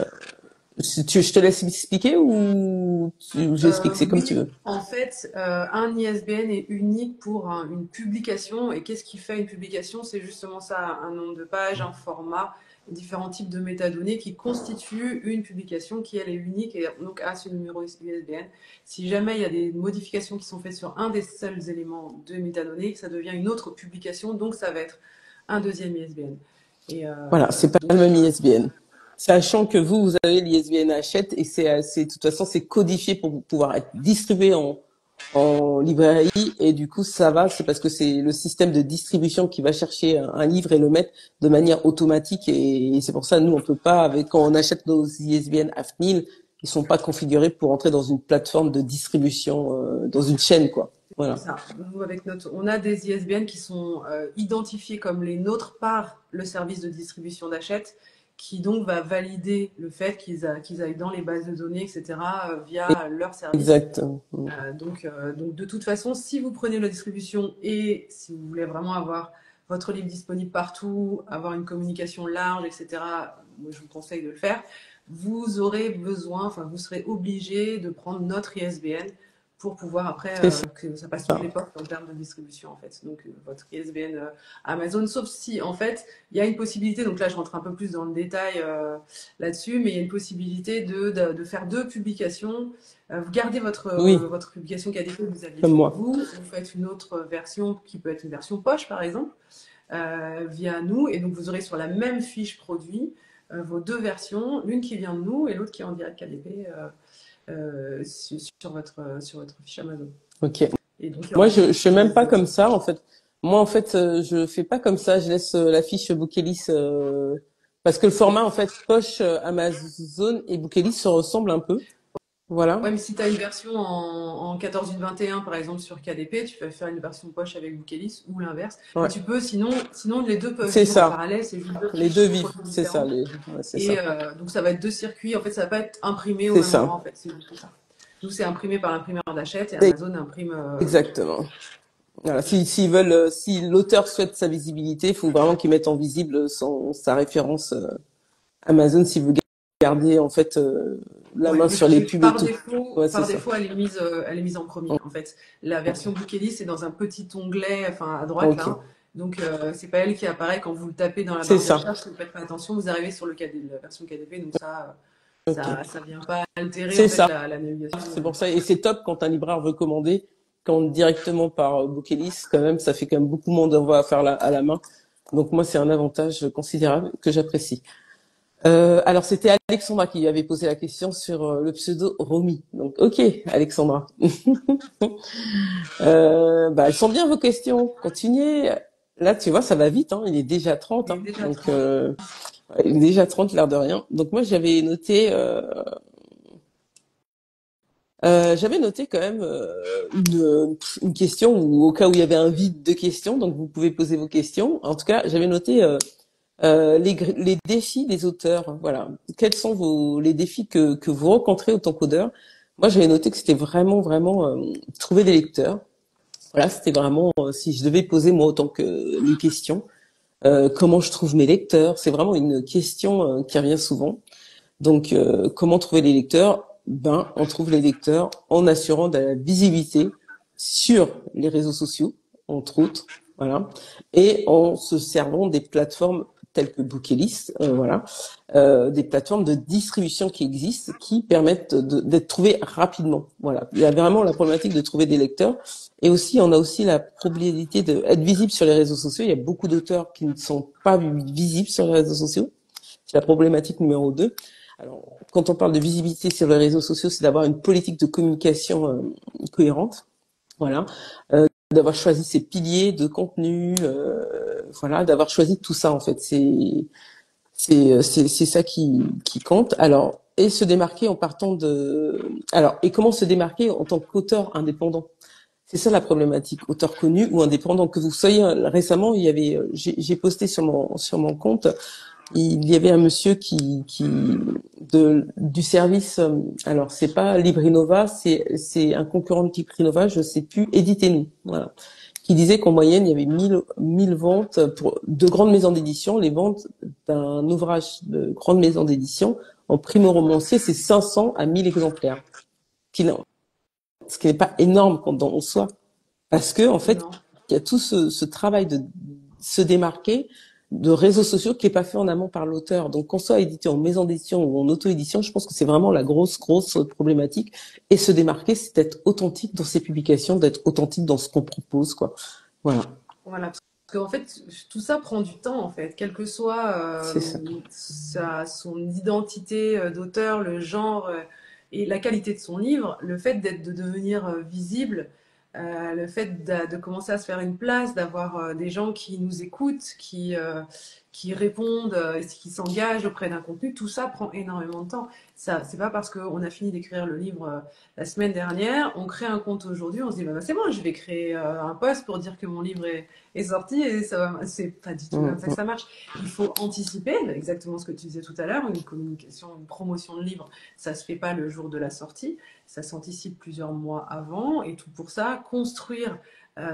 je te laisse expliquer ou j'explique, c'est comme tu Oui, veux. en fait, un ISBN est unique pour une publication. Et qu'est-ce qui fait une publication? C'est justement ça, un nombre de pages, un format, différents types de métadonnées qui constituent une publication qui, elle, est unique et donc a ce numéro ISBN. Si jamais il y a des modifications qui sont faites sur un des seuls éléments de métadonnées, ça devient une autre publication, donc ça va être un deuxième ISBN. Voilà, c'est pas Donc, le même ISBN. Sachant que vous avez l'ISBN Hachette et de toute façon, c'est codifié pour pouvoir être distribué en librairie et du coup, ça va, c'est parce que c'est le système de distribution qui va chercher un livre et le mettre de manière automatique et c'est pour ça, nous, on peut pas, quand on achète nos ISBN AFNIL, ils sont pas configurés pour entrer dans une plateforme de distribution, dans une chaîne, quoi. Voilà. ça. Nous, on a des ISBN qui sont identifiés comme les nôtres par le service de distribution d'Hachette, qui donc va valider le fait qu'ils aillent dans les bases de données, etc., via leur service. Exact. Donc, de toute façon, si vous prenez la distribution et si vous voulez vraiment avoir votre livre disponible partout, avoir une communication large, etc., moi, je vous conseille de le faire. Vous aurez besoin, enfin, vous serez obligé de prendre notre ISBN pour pouvoir après que ça passe toutes les portes en termes de distribution en fait. Donc votre ISBN Amazon, sauf si en fait il y a une possibilité, donc là je rentre un peu plus dans le détail là-dessus, mais il y a une possibilité de faire deux publications. Vous gardez votre publication KDP que vous aviez Comme fait moi. vous faites une autre version qui peut être une version poche par exemple, via nous, et donc vous aurez sur la même fiche produit vos deux versions, l'une qui vient de nous et l'autre qui est en direct KDP. Sur votre fiche Amazon. Ok. Et donc, Moi, je fais même pas comme ça, en fait. Moi, en fait, je fais pas comme ça. Je laisse la fiche Bookelis parce que le format, en fait, poche Amazon et Bookelis se ressemblent un peu. Voilà. Ouais, mais si tu as une version en 14.8.21 par exemple sur KDP, tu peux faire une version poche avec Bookelis ou l'inverse. Ouais. Et tu peux, sinon les deux peuvent C'est vivre ça. en parallèle. C'est juste deux Les deux fiches vivent. C'est ça. différentes. C'est Et ça. donc ça va être deux circuits. En fait, ça va pas être imprimé au C'est même endroit. ça. En fait, c'est juste ça. Nous, c'est imprimé par l'imprimeur d'Hachette et Amazon imprime. Exactement. Voilà. S'ils veulent, si l'auteur souhaite sa visibilité, il faut vraiment qu'ils mettent en visible sa référence Amazon s'il veut garder en fait la Ouais, main sur les mais pubs et tout. Ouais, c'est par ça. défaut, elle est mise en premier. En fait, la version Bookelist, c'est dans un petit onglet, enfin à droite Ok, là. Donc, c'est pas elle qui apparaît quand vous le tapez dans la c'est barre de ça. recherche. Si vous faites pas attention, vous arrivez sur la version KDP. Donc Ok, ça vient pas altérer en c'est fait ça. la navigation. C'est pour ça et c'est top quand un libraire veut commander, quand directement par Bookelist, quand même, ça fait quand même beaucoup moins d'envoi à faire à la main. Donc moi, c'est un avantage considérable que j'apprécie. Alors c'était Alexandra qui avait posé la question sur le pseudo Romy. Donc ok, Alexandra. Elles sont bien vos questions. Continuez. Là, tu vois, ça va vite. Hein. Il est déjà 30. Il est Hein. déjà Donc 30. il est déjà 30, l'air de rien. Donc moi, j'avais noté quand même une question ou au cas où il y avait un vide de questions. Donc vous pouvez poser vos questions. En tout cas, j'avais noté les défis des auteurs. Voilà. Quels sont les défis que vous rencontrez autant qu'auteur? Moi, j'avais noté que c'était vraiment trouver des lecteurs. Voilà, c'était vraiment si je devais poser moi autant que une question, comment je trouve mes lecteurs? C'est vraiment une question qui revient souvent. Donc, comment trouver les lecteurs? Ben, on trouve les lecteurs en assurant de la visibilité sur les réseaux sociaux, entre autres, voilà, et en se servant des plateformes telles que Bookelist, voilà, des plateformes de distribution qui existent, qui permettent d'être trouvées rapidement. Voilà, il y a vraiment la problématique de trouver des lecteurs, et aussi on a aussi la probabilité d'être visible sur les réseaux sociaux. Il y a beaucoup d'auteurs qui ne sont pas visibles sur les réseaux sociaux. C'est la problématique numéro 2. Alors, quand on parle de visibilité sur les réseaux sociaux, c'est d'avoir une politique de communication cohérente, voilà, d'avoir choisi ses piliers de contenu, voilà, d'avoir choisi tout ça en fait. C'est ça qui compte. Alors, et se démarquer en partant de, alors, et comment se démarquer en tant qu'auteur indépendant? C'est ça la problématique, auteur connu ou indépendant que vous soyez. Récemment, il y avait, j'ai posté sur mon compte, il y avait un monsieur du service, alors c'est pas Librinova, c'est un concurrent de Librinova, je sais plus, Éditez-nous, voilà, qui disait qu'en moyenne il y avait 1000 ventes pour de grandes maisons d'édition. Les ventes d'un ouvrage de grande maison d'édition en primo-romancier, c'est 500 à 1000 exemplaires, ce qui n'est pas énorme quand on soit, parce que en fait Non. il y a tout ce travail de se démarquer de réseaux sociaux qui est pas fait en amont par l'auteur. Donc qu'on soit édité en maison d'édition ou en auto-édition, je pense que c'est vraiment la grosse problématique. Et se démarquer, c'est d'être authentique dans ses publications, d'être authentique dans ce qu'on propose, quoi. Voilà, Voilà, parce qu'en fait, tout ça prend du temps, en fait, quelle que soit c'est ça. son identité d'auteur, le genre et la qualité de son livre, le fait de devenir visible, le fait de commencer à se faire une place, d'avoir des gens qui nous écoutent, qui répondent, qui s'engagent auprès d'un contenu, tout ça prend énormément de temps. Ça, c'est pas parce qu'on a fini d'écrire le livre la semaine dernière, on crée un compte aujourd'hui, on se dit bah, c'est bon, je vais créer un post pour dire que mon livre est sorti et c'est pas du tout comme ça que ça marche. Il faut anticiper, exactement ce que tu disais tout à l'heure, une communication, une promotion de livre, ça se fait pas le jour de la sortie, ça s'anticipe plusieurs mois avant et tout pour ça, construire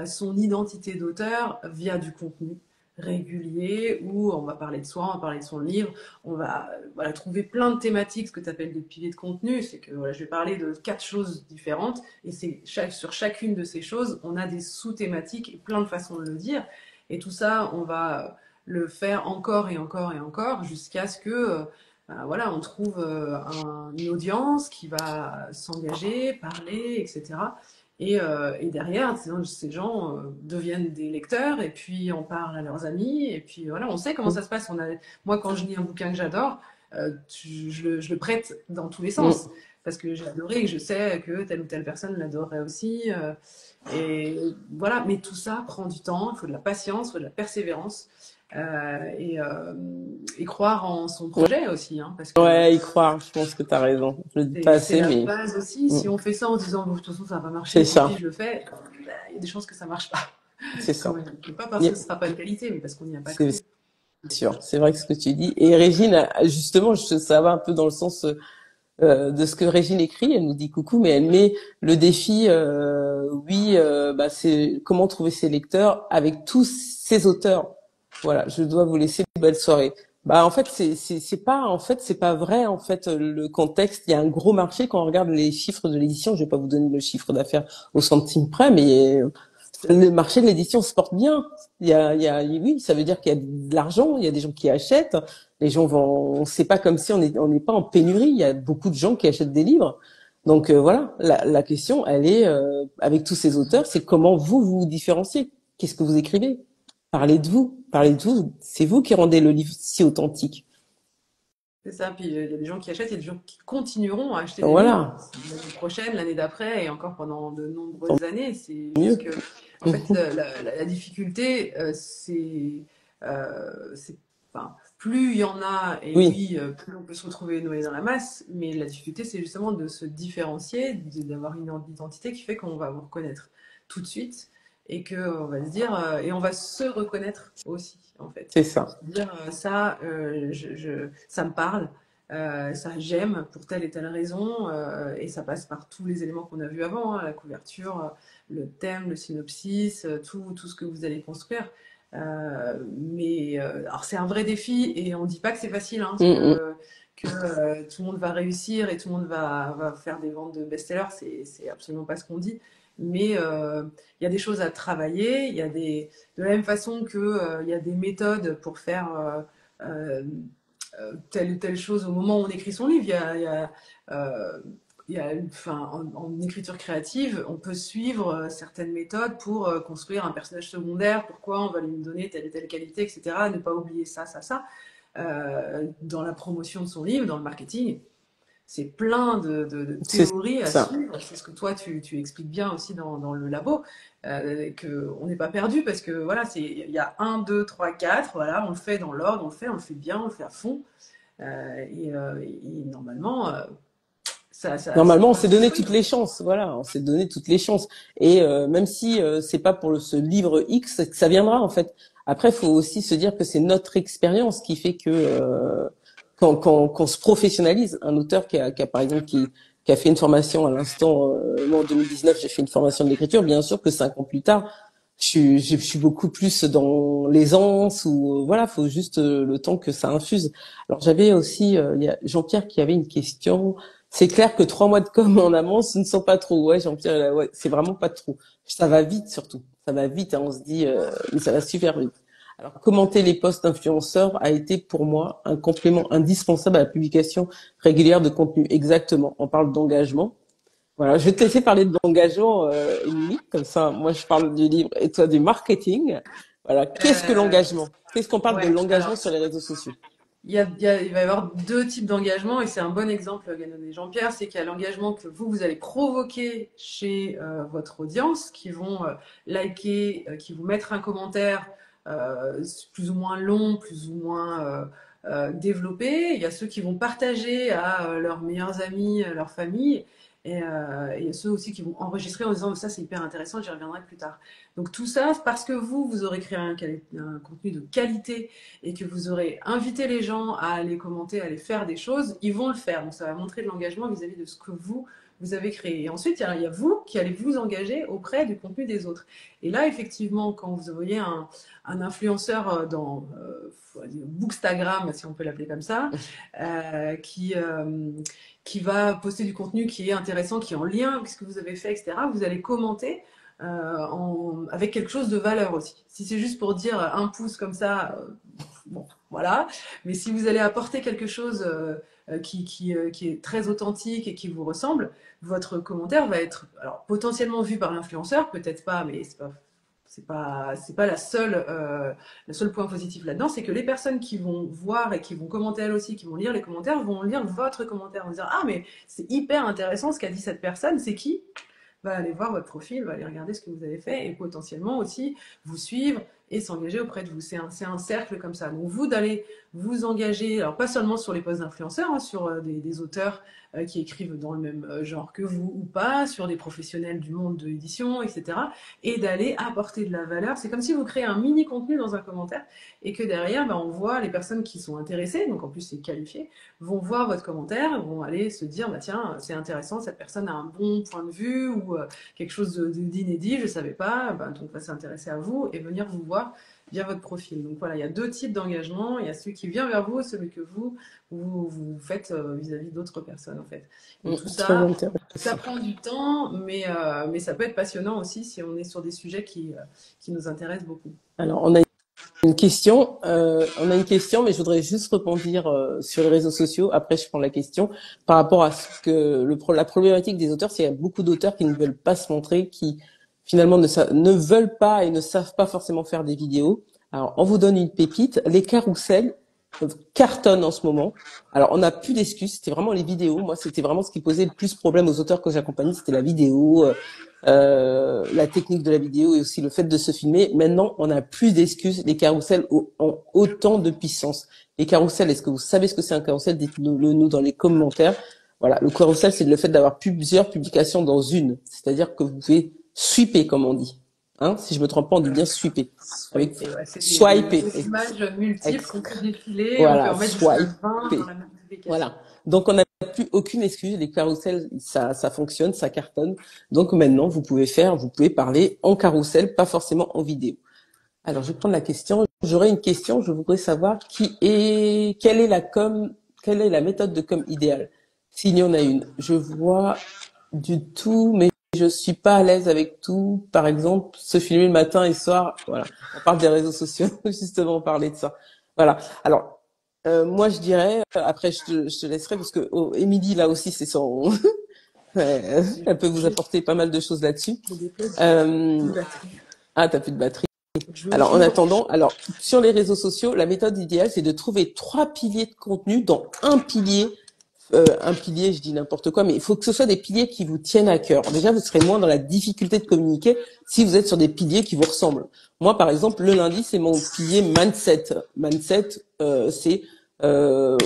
son identité d'auteur via du contenu régulier où on va parler de soi, on va parler de son livre, on va voilà, trouver plein de thématiques, ce que tu appelles des piliers de contenu, c'est que voilà, je vais parler de 4 choses différentes et sur chacune de ces choses, on a des sous-thématiques et plein de façons de le dire. Et tout ça, on va le faire encore et encore et encore jusqu'à ce que voilà, on trouve une audience qui va s'engager, parler, etc. Et derrière, ces gens deviennent des lecteurs et puis on parle à leurs amis et puis voilà, on sait comment ça se passe. Moi, quand je lis un bouquin que j'adore, je le prête dans tous les sens parce que j'ai adoré et que je sais que telle ou telle personne l'adorerait aussi. Et voilà, mais tout ça prend du temps, il faut de la patience, il faut de la persévérance et croire en son projet aussi, hein, parce que Ouais, y croire, je pense que t'as raison. Je le dis pas c'est assez, la mais base aussi. Si on fait ça en disant, bon, de toute façon, ça va pas c'est marcher, tant ça, pis, je le fais, il y a des chances que ça marche pas. c'est Quand ça. même. Et pas parce Y a- que ce sera pas de qualité, mais parce qu'on n'y a pas C'est cru. sûr, c'est vrai que ce que tu dis. Et Régine, justement, ça va un peu dans le sens de ce que Régine écrit. Elle nous dit coucou, mais elle met le défi, oui, bah c'est comment trouver ses lecteurs avec tous ces auteurs. Voilà, je dois vous laisser une belle soirée. Bah en fait c'est pas vrai en fait le contexte. Il y a un gros marché quand on regarde les chiffres de l'édition. Je vais pas vous donner le chiffre d'affaires au centime près, mais le marché de l'édition se porte bien. Oui, ça veut dire qu'il y a de l'argent, il y a des gens qui achètent. Les gens vont, c'est pas comme si on n'est pas en pénurie. Il y a beaucoup de gens qui achètent des livres. Donc voilà, la question, elle est avec tous ces auteurs, c'est comment vous vous différenciez. Qu'est-ce que vous écrivez? Parlez de vous. C'est vous qui rendez le livre si authentique. C'est ça, puis il y a des gens qui achètent, il y a des gens qui continueront à acheter des livres Voilà, l'année prochaine, l'année d'après et encore pendant de tant nombreuses années. C'est juste mieux. que, en fait, la difficulté, c'est, enfin, plus il y en a, et Oui, oui, plus on peut se retrouver noyé dans la masse, mais la difficulté, c'est justement de se différencier, d'avoir une identité qui fait qu'on va vous reconnaître tout de suite et qu'on va se dire, et on va se reconnaître aussi, en fait. c'est ça. Dire ça, ça me parle, ça j'aime pour telle et telle raison, et ça passe par tous les éléments qu'on a vus avant, hein, la couverture, le thème, le synopsis, tout ce que vous allez construire. Alors c'est un vrai défi et on dit pas que c'est facile, hein, Mm, mm. que tout le monde va réussir et tout le monde va faire des ventes de best-sellers, c'est absolument pas ce qu'on dit. Mais il y a des choses à travailler, il y a de la même façon que il y a des méthodes pour faire euh, telle ou telle chose au moment où on écrit son livre. Euh, enfin, en écriture créative, on peut suivre certaines méthodes pour construire un personnage secondaire, pourquoi on va lui donner telle et telle qualité, etc. Ne pas oublier ça, ça, ça. Dans la promotion de son livre, dans le marketing, c'est plein de C'est théories à ça. suivre. C'est ce que toi, tu expliques bien aussi dans le labo, qu'on n'est pas perdu parce que voilà, il y a un, deux, trois, quatre, voilà, on le fait dans l'ordre, on le fait bien, on le fait à fond. Et normalement, ça Normalement, on devrait s'est donné toutes fonctionner. les chances, voilà, on s'est donné toutes les chances. Et même si c'est pas pour ce livre X que ça viendra en fait. Après, il faut aussi se dire que c'est notre expérience qui fait que quand se professionnalise, un auteur par exemple qui a fait une formation à l'instant, moi en 2019 j'ai fait une formation de l'écriture, bien sûr que 5 ans plus tard, je suis beaucoup plus dans l'aisance ou voilà, faut juste le temps que ça infuse. Alors j'avais aussi, il y a Jean-Pierre qui avait une question. C'est clair que 3 mois de com en amont, ce ne sont pas trop. Ouais, Jean-Pierre, ouais, c'est vraiment pas trop. Ça va vite surtout. Ça va vite, hein, on se dit, mais ça va super vite. Alors, commenter les posts d'influenceurs a été pour moi un complément indispensable à la publication régulière de contenu. Exactement. On parle d'engagement. Voilà, je vais te laisser parler d'engagement, Émilie. Comme ça, moi, je parle du livre et toi du marketing. Voilà. Qu'est-ce que Euh, l'engagement? Qu'est-ce qu'on parle de ouais, l'engagement alors sur les réseaux sociaux? il va y avoir deux types d'engagement et c'est un bon exemple qu'a donné Jean-Pierre, c'est qu'il y a l'engagement que vous allez provoquer chez votre audience, qui vont liker, qui vont mettre un commentaire plus ou moins long, plus ou moins développé. Il y a ceux qui vont partager à leurs meilleurs amis, leur famille. Et il y a ceux aussi qui vont enregistrer en disant ça c'est hyper intéressant, j'y reviendrai plus tard. Donc tout ça, parce que vous aurez créé un contenu de qualité et que vous aurez invité les gens à aller commenter, à aller faire des choses, ils vont le faire. Donc ça va montrer de l'engagement vis-à-vis de ce que vous avez créé. Et ensuite, il y a vous qui allez vous engager auprès du contenu des autres. Et là, effectivement, quand vous voyez un influenceur dans Bookstagram, si on peut l'appeler comme ça, euh, qui, euh, qui va poster du contenu qui est intéressant, qui est en lien avec ce que vous avez fait, etc., vous allez commenter avec quelque chose de valeur aussi. Si c'est juste pour dire un pouce comme ça, bon, voilà. Mais si vous allez apporter quelque chose qui est très authentique et qui vous ressemble, votre commentaire va être alors potentiellement vu par l'influenceur, peut-être pas, mais c'est pas le seul point positif là-dedans, c'est que les personnes qui vont voir et qui vont commenter elles aussi, qui vont lire les commentaires, vont lire votre commentaire, vont dire ah mais c'est hyper intéressant ce qu'a dit cette personne, c'est qui? Va aller voir votre profil, va aller regarder ce que vous avez fait et potentiellement aussi vous suivre, et s'engager auprès de vous. C'est un cercle comme ça. Donc vous d'aller vous engager, alors pas seulement sur les postes d'influenceurs, hein, sur des auteurs qui écrivent dans le même genre que vous ou pas, sur des professionnels du monde de l'édition, etc. Et d'aller apporter de la valeur. C'est comme si vous créez un mini contenu dans un commentaire et que derrière, on voit les personnes qui sont intéressées, donc en plus c'est qualifié, vont voir votre commentaire, vont aller se dire, tiens, c'est intéressant, cette personne a un bon point de vue ou quelque chose d'inédit, je ne savais pas, donc va s'intéresser à vous et venir vous voir via votre profil. Donc voilà, il y a deux types d'engagement. Il y a celui qui vient vers vous et celui que vous faites vis-à-vis d'autres personnes, en fait. Et tout Très ça intéressant. prend du temps, mais ça peut être passionnant aussi si on est sur des sujets qui nous intéressent beaucoup. Alors, on a une question, mais je voudrais juste rebondir sur les réseaux sociaux. Après, je prends la question par rapport à ce que la problématique des auteurs, c'est qu'il y a beaucoup d'auteurs qui ne veulent pas se montrer, qui finalement ne veulent pas et ne savent pas forcément faire des vidéos. Alors, on vous donne une pépite. Les carousels cartonnent en ce moment. Alors, on n'a plus d'excuses. C'était vraiment les vidéos. Moi, c'était vraiment ce qui posait le plus problème aux auteurs que j'accompagnais. C'était la vidéo, la technique de la vidéo et aussi le fait de se filmer. Maintenant, on n'a plus d'excuses. Les carousels ont autant de puissance. Les carousels, est-ce que vous savez ce que c'est un carrousel? Dites-le nous dans les commentaires. Voilà, le carrousel, c'est le fait d'avoir plusieurs publications dans une. C'est-à-dire que vous pouvez sweeper, comme on dit. Hein, si je me trompe pas, on dit bien sweeper. Avec Swiper, ouais, c'est swiper. des images multiples qu'on peut défiler, on peut Voilà, en mettre jusqu'à 20 swiper. dans la même publication. Voilà. Donc, on n'a plus aucune excuse. Les carousels, ça fonctionne, ça cartonne. Donc, maintenant, vous pouvez parler en carrousel, pas forcément en vidéo. Alors, je vais prendre la question. J'aurais une question. Je voudrais savoir quelle est la méthode de com idéale? S'il y en a une. Je vois du tout, mais je suis pas à l'aise avec tout. Par exemple, se filmer le matin et soir. Voilà. On parle des réseaux sociaux, justement, on parlait de ça. Voilà. Alors, moi, je dirais, après, je te laisserai parce que Émilie, là aussi, c'est son, elle peut vous J'ai apporter pas mal de choses là-dessus. des places Euh, de batterie. t'as plus de batterie. Je me Alors, suis en mis attendant, sur les réseaux sociaux, la méthode idéale, c'est de trouver 3 piliers de contenu dans un pilier, je dis n'importe quoi, mais il faut que ce soit des piliers qui vous tiennent à cœur. Déjà, vous serez moins dans la difficulté de communiquer si vous êtes sur des piliers qui vous ressemblent. Moi, par exemple, le lundi, c'est mon pilier mindset. Mindset, c'est faut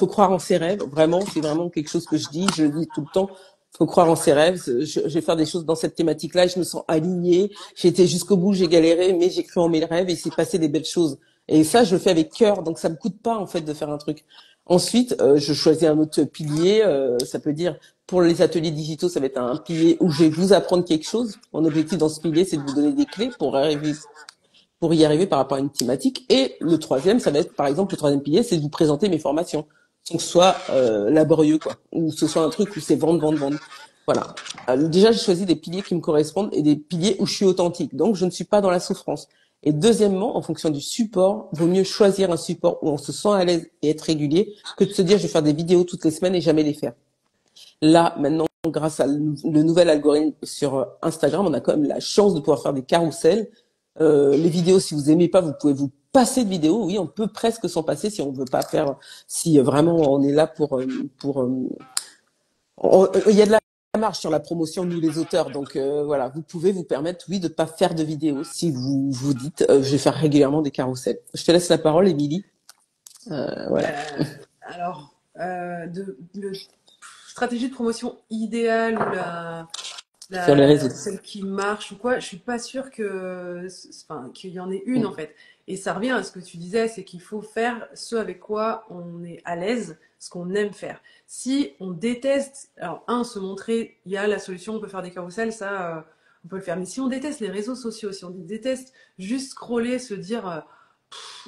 croire en ses rêves. Vraiment, c'est vraiment quelque chose que je le dis tout le temps. Faut croire en ses rêves. Je vais faire des choses dans cette thématique-là. Je me sens alignée. J'ai été jusqu'au bout, j'ai galéré, mais j'ai cru en mes rêves et c'est passé des belles choses. Et ça, je le fais avec cœur, donc ça me coûte pas en fait de faire un truc. Ensuite, je choisis un autre pilier. Ça peut dire pour les ateliers digitaux, ça va être un pilier où je vais vous apprendre quelque chose. Mon objectif dans ce pilier, c'est de vous donner des clés pour y arriver par rapport à une thématique. Et le troisième, ça va être, par exemple, le troisième pilier, c'est de vous présenter mes formations, sans que ce soit laborieux, quoi, ou que ce soit un truc où c'est vendre, vendre, vendre. Voilà. Déjà, j'ai choisi des piliers qui me correspondent et des piliers où je suis authentique. Donc, je ne suis pas dans la souffrance. Et deuxièmement, en fonction du support, vaut mieux choisir un support où on se sent à l'aise et être régulier que de se dire je vais faire des vidéos toutes les semaines et jamais les faire. Là, maintenant, grâce à le nouvel algorithme sur Instagram, on a quand même la chance de pouvoir faire des carousels. Les vidéos, si vous aimez pas, vous pouvez vous passer de vidéos. Oui, on peut presque s'en passer si on veut pas faire, si vraiment on est là il y a de la marge sur la promotion, nous les auteurs. Donc voilà, vous pouvez vous permettre, oui, de pas faire de vidéos si vous vous dites, je vais faire régulièrement des carousels. Je te laisse la parole, Émilie. Voilà. Alors, stratégie de promotion idéale ou Sur les réseaux. celle qui marche ou quoi, je suis pas sûre qu'il y en ait une en fait. Et ça revient à ce que tu disais, c'est qu'il faut faire ce avec quoi on est à l'aise, ce qu'on aime faire. Si on déteste, alors se montrer, il y a la solution, on peut faire des carousels, ça, on peut le faire. Mais si on déteste les réseaux sociaux, si on déteste juste scroller, se dire,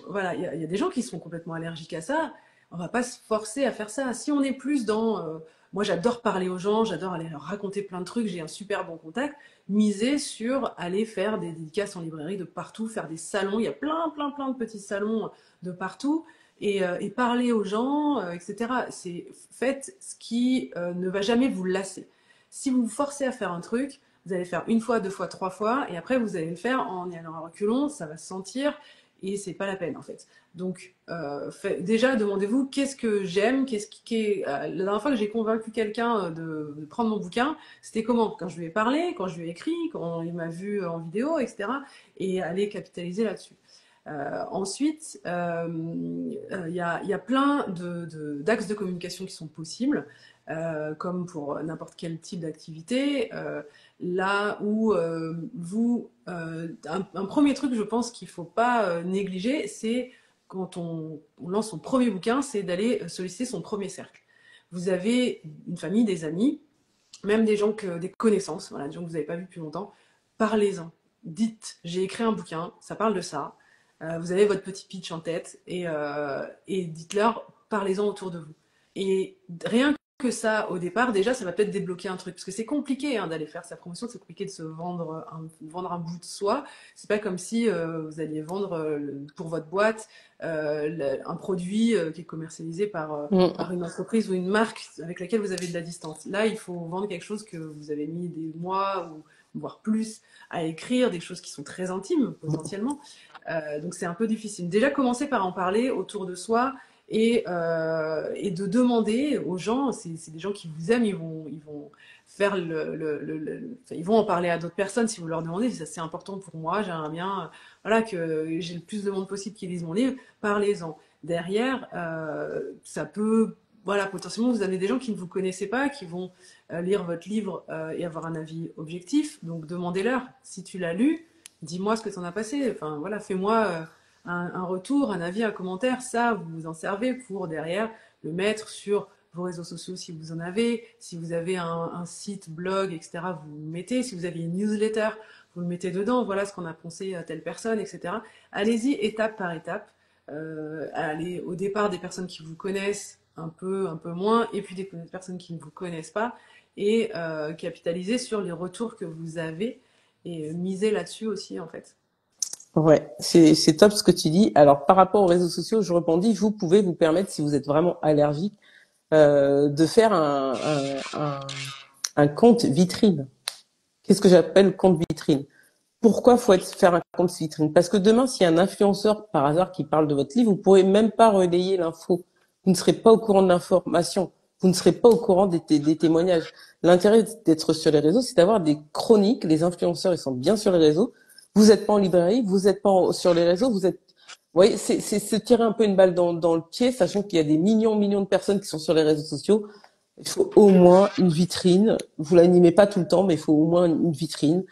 voilà, il y a des gens qui sont complètement allergiques à ça. On va pas se forcer à faire ça. Si on est plus dans, moi j'adore parler aux gens, j'adore aller leur raconter plein de trucs, j'ai un super bon contact. Miser sur aller faire des dédicaces en librairie de partout, faire des salons. Il y a plein de petits salons de partout et parler aux gens, etc. Faites ce qui ne va jamais vous lasser. Si vous vous forcez à faire un truc, vous allez le faire une fois, deux fois, trois fois, et après vous allez le faire en y allant à reculons, ça va se sentir. et c'est pas la peine en fait. Donc déjà demandez-vous qu'est-ce que j'aime, la dernière fois que j'ai convaincu quelqu'un de prendre mon bouquin, c'était comment? Quand je lui ai parlé, quand je lui ai écrit, quand il m'a vu en vidéo, etc. Et aller capitaliser là-dessus. Ensuite, il y a plein d'axes de communication qui sont possibles, comme pour n'importe quel type d'activité. Là où un premier truc, je pense qu'il faut pas négliger, c'est quand on lance son premier bouquin, c'est d'aller solliciter son premier cercle. Vous avez une famille, des amis, même des connaissances, voilà, des gens que vous n'avez pas vus depuis longtemps. Parlez-en. Dites, j'ai écrit un bouquin, ça parle de ça. Vous avez votre petit pitch en tête et dites-leur, parlez-en autour de vous. Et rien que ça, au départ, déjà, ça va peut-être débloquer un truc. Parce que c'est compliqué d'aller faire sa promotion, c'est compliqué de se vendre un bout de soi. C'est pas comme si vous alliez vendre pour votre boîte un produit qui est commercialisé par une entreprise ou une marque avec laquelle vous avez de la distance. Là, il faut vendre quelque chose que vous avez mis des mois ou voire plus à écrire, des choses qui sont très intimes potentiellement. Donc c'est un peu difficile. Déjà commencer par en parler autour de soi et de demander aux gens, c'est des gens qui vous aiment, ils vont faire ils vont en parler à d'autres personnes si vous leur demandez, ça c'est important pour moi, j'aimerais bien voilà, que j'ai le plus de monde possible qui lise mon livre, parlez-en. Derrière, ça peut, voilà, potentiellement vous avez des gens qui ne vous connaissez pas, qui vont lire votre livre et avoir un avis objectif, donc demandez-leur, si tu l'as lu, dis-moi ce que tu en as passé, enfin voilà, fais-moi un retour, un avis, un commentaire, ça, vous vous en servez pour derrière le mettre sur vos réseaux sociaux si vous en avez, si vous avez un site, blog, etc., vous le mettez, si vous avez une newsletter, vous le mettez dedans, voilà ce qu'on a pensé à telle personne, etc. Allez-y étape par étape, allez au départ des personnes qui vous connaissent un peu moins, et puis des personnes qui ne vous connaissent pas, et capitaliser sur les retours que vous avez, et miser là-dessus aussi en fait. Ouais, c'est top ce que tu dis. Alors, par rapport aux réseaux sociaux, je rebondis, vous pouvez vous permettre, si vous êtes vraiment allergique, de faire un compte vitrine. Qu'est-ce que j'appelle compte vitrine? Pourquoi faire un compte vitrine? Parce que demain, s'il y a un influenceur par hasard qui parle de votre livre, vous pourrez même pas relayer l'info. Vous ne serez pas au courant de l'information. Vous ne serez pas au courant des témoignages. L'intérêt d'être sur les réseaux, c'est d'avoir des chroniques. Les influenceurs, ils sont bien sur les réseaux. Vous n'êtes pas en librairie, vous n'êtes pas sur les réseaux, vous êtes. Vous voyez, c'est se tirer un peu une balle dans le pied, sachant qu'il y a des millions de personnes qui sont sur les réseaux sociaux. Il faut au moins une vitrine. Vous l'animez pas tout le temps, mais il faut au moins une vitrine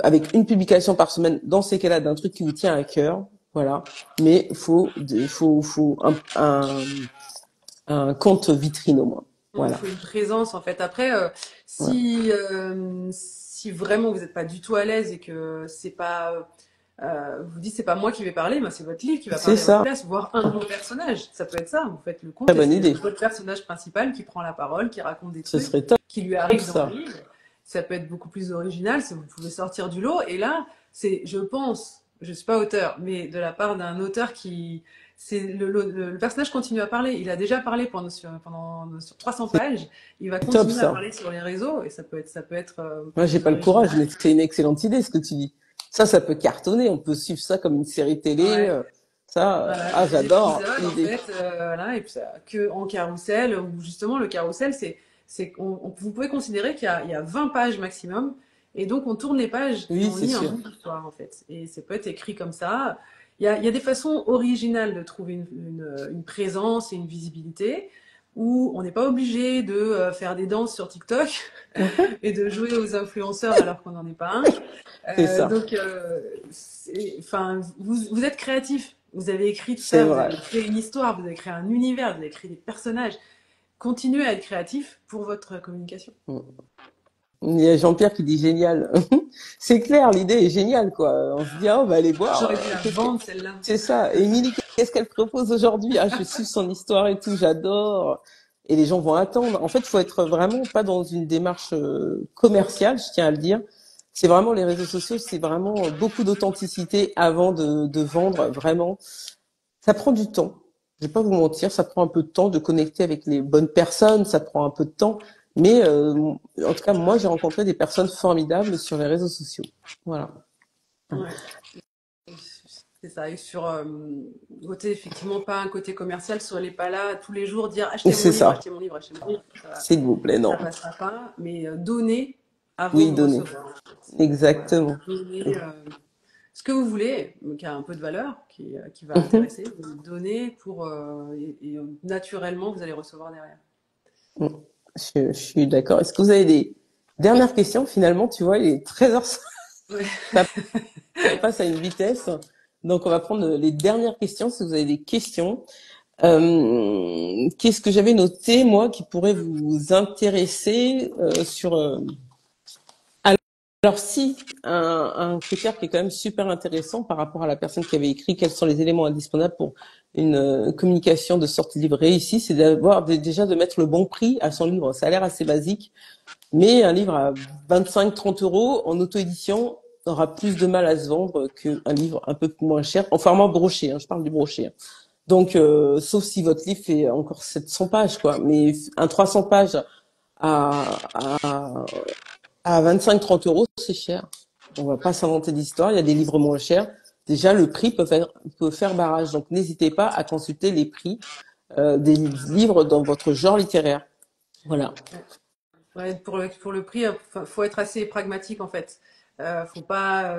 avec une publication par semaine dans ces cas-là d'un truc qui vous tient à cœur. Voilà. Mais faut un compte vitrine au moins. Il Voilà. faut une présence en fait. Après, Voilà. si vraiment vous n'êtes pas du tout à l'aise et que c'est pas, vous dites c'est pas moi qui vais parler, ben c'est votre livre qui va C'est parler à votre ça. place, voire un de vos personnages. Ça peut être ça. Vous faites le Très compte et bonne c'est idée. votre personnage principal qui prend la parole, qui raconte des Ce trucs serait top, qui lui arrivent dans ça. le livre. Ça peut être beaucoup plus original. Vous pouvez sortir du lot. Et là, je pense, je suis pas auteur, mais de la part d'un auteur qui c'est le personnage continue à parler. Il a déjà parlé sur 300 pages. Il va C'est top, continuer à ça. parler sur les réseaux et ça peut être Moi, j'ai plus pas le courage, original. mais c'est une excellente idée, ce que tu dis. Ça peut cartonner. On peut suivre ça comme une série télé. Ouais. Voilà, des J'adore épisodes en l'idée. fait, voilà, et puis que en carrousel, où justement le carrousel, vous pouvez considérer il y a 20 pages maximum, et donc on tourne les pages et Oui, on c'est lit un sûr. bout d'histoire en fait. Et ça peut être écrit comme ça. Il y a des façons originales de trouver une présence et une visibilité, où on n'est pas obligé de faire des danses sur TikTok et de jouer aux influenceurs alors qu'on n'en est pas un. C'est ça. Enfin, vous êtes créatif. Vous avez écrit tout C'est ça, vous vrai. avez créé une histoire, vous avez créé un univers, vous avez créé des personnages. Continuez à être créatif pour votre communication. Il y a Jean-Pierre qui dit génial. C'est clair, l'idée est géniale, quoi. On se dit, ah, on va aller voir. J'aurais dû la vendre celle-là. C'est ça. Émilie, qu'est-ce qu'elle propose aujourd'hui? Ah, je suis son histoire et tout, j'adore. Et les gens vont attendre. En fait, il faut être vraiment pas dans une démarche commerciale, je tiens à le dire. C'est vraiment les réseaux sociaux, c'est vraiment beaucoup d'authenticité avant de vendre, vraiment. Ça prend du temps. Je vais pas vous mentir, ça prend un peu de temps de connecter avec les bonnes personnes, ça prend un peu de temps. Mais en tout cas, moi, j'ai rencontré des personnes formidables sur les réseaux sociaux. Voilà. Ouais. C'est ça. Et sur côté, effectivement, pas un côté commercial, soyez pas là tous les jours dire achetez mon C'est livre, ça. achetez mon livre, achetez mon livre. S'il vous plaît, Ça non. passera pas. Mais donner avant Oui, de donner. recevoir. Voilà. Exactement. Donner ce que vous voulez, qui a un peu de valeur, qui va Mhm. intéresser, vous donner pour et naturellement vous allez recevoir derrière. Mm. Je suis d'accord. Est-ce que vous avez des dernières questions? Finalement, tu vois, il est 13h, Ouais. ça passe à une vitesse. Donc, on va prendre les dernières questions si vous avez des questions. Qu'est-ce que j'avais noté, moi, qui pourrait vous intéresser sur... Alors, si un critère qui est quand même super intéressant par rapport à la personne qui avait écrit quels sont les éléments indispensables pour une communication de sortie de livre réussie, c'est d'avoir déjà de mettre le bon prix à son livre. Ça a l'air assez basique, mais un livre à 25-30 euros en auto-édition aura plus de mal à se vendre qu'un livre un peu moins cher, en format broché, hein, je parle du broché. Hein. Donc, sauf si votre livre fait encore 700 pages, quoi. Mais un 300 pages à, à, à 25-30 euros, c'est cher. On va pas s'inventer d'histoire. Il y a des livres moins chers. Déjà, le prix peut faire barrage. Donc, n'hésitez pas à consulter les prix des livres dans votre genre littéraire. Voilà. Ouais, pour le prix, faut être assez pragmatique en fait. Faut pas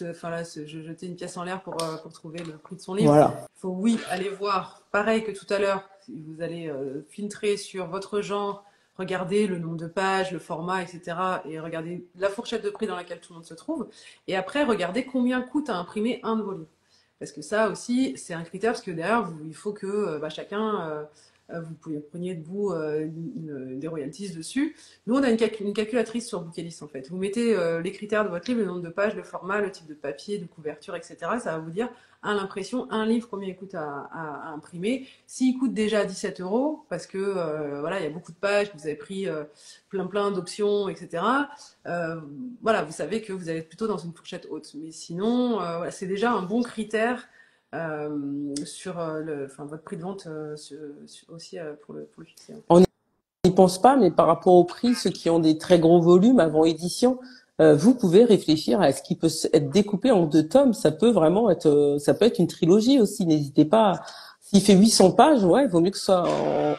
enfin là, jeter une pièce en l'air pour trouver le prix de son livre. Voilà. Faut oui aller voir, pareil que tout à l'heure, vous allez filtrer sur votre genre, regarder le nombre de pages, le format, etc. Et regarder la fourchette de prix dans laquelle tout le monde se trouve. Et après, regardez combien coûte à imprimer un de vos livres. Parce que ça aussi, c'est un critère, parce que derrière, il faut que chacun vous preniez de vous des royalties dessus. Nous, on a une calculatrice sur Bookelist en fait. Vous mettez les critères de votre livre, le nombre de pages, le format, le type de papier, de couverture, etc. Ça va vous dire à l'impression un livre combien il coûte à imprimer. S'il coûte déjà 17 euros, parce que voilà, il y a beaucoup de pages, vous avez pris plein d'options, etc. Voilà, vous savez que vous allez être plutôt dans une fourchette haute. Mais sinon, voilà, c'est déjà un bon critère sur votre prix de vente aussi pour le fixer. On n'y pense pas, mais par rapport au prix, ceux qui ont des très gros volumes avant édition, vous pouvez réfléchir à ce qui peut être découpé en 2 tomes. Ça peut vraiment être, ça peut être une trilogie aussi. N'hésitez pas. S'il fait 800 pages, ouais, il vaut mieux que ce soit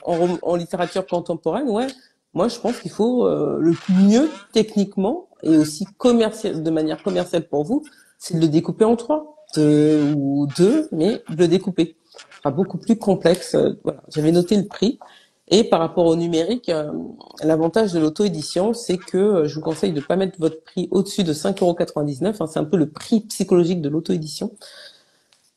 en littérature contemporaine, ouais. Moi, je pense qu'il faut le mieux techniquement et aussi commercial, de manière commerciale pour vous, c'est de le découper en 3 ou 2, mais de le découper. Ce sera beaucoup plus complexe. Voilà, j'avais noté le prix. Et par rapport au numérique, l'avantage de l'auto-édition, c'est que je vous conseille de ne pas mettre votre prix au-dessus de 5,99 €. Hein, c'est un peu le prix psychologique de l'auto-édition.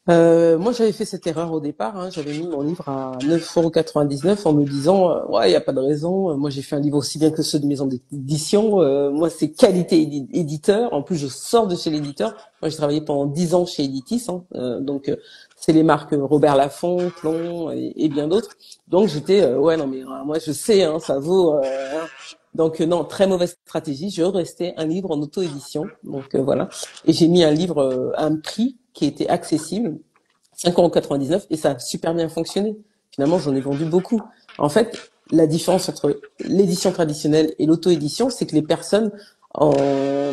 Moi, j'avais fait cette erreur au départ. Hein, j'avais mis mon livre à 9,99 € en me disant, ouais, il n'y a pas de raison. Moi, j'ai fait un livre aussi bien que ceux de maison d'édition. Moi, c'est qualité éditeur. En plus, je sors de chez l'éditeur. Moi, j'ai travaillé pendant 10 ans chez Editis. Hein, donc, c'est les marques Robert Laffont, Plon et bien d'autres. Donc, j'étais, ouais, non, mais moi, je sais, hein, ça vaut... hein. Donc, non, très mauvaise stratégie. Je restais un livre en auto-édition. Donc, voilà. Et j'ai mis un livre à un prix qui était accessible, 5,99 € et ça a super bien fonctionné. Finalement, j'en ai vendu beaucoup. En fait, la différence entre l'édition traditionnelle et l'auto-édition, c'est que les personnes en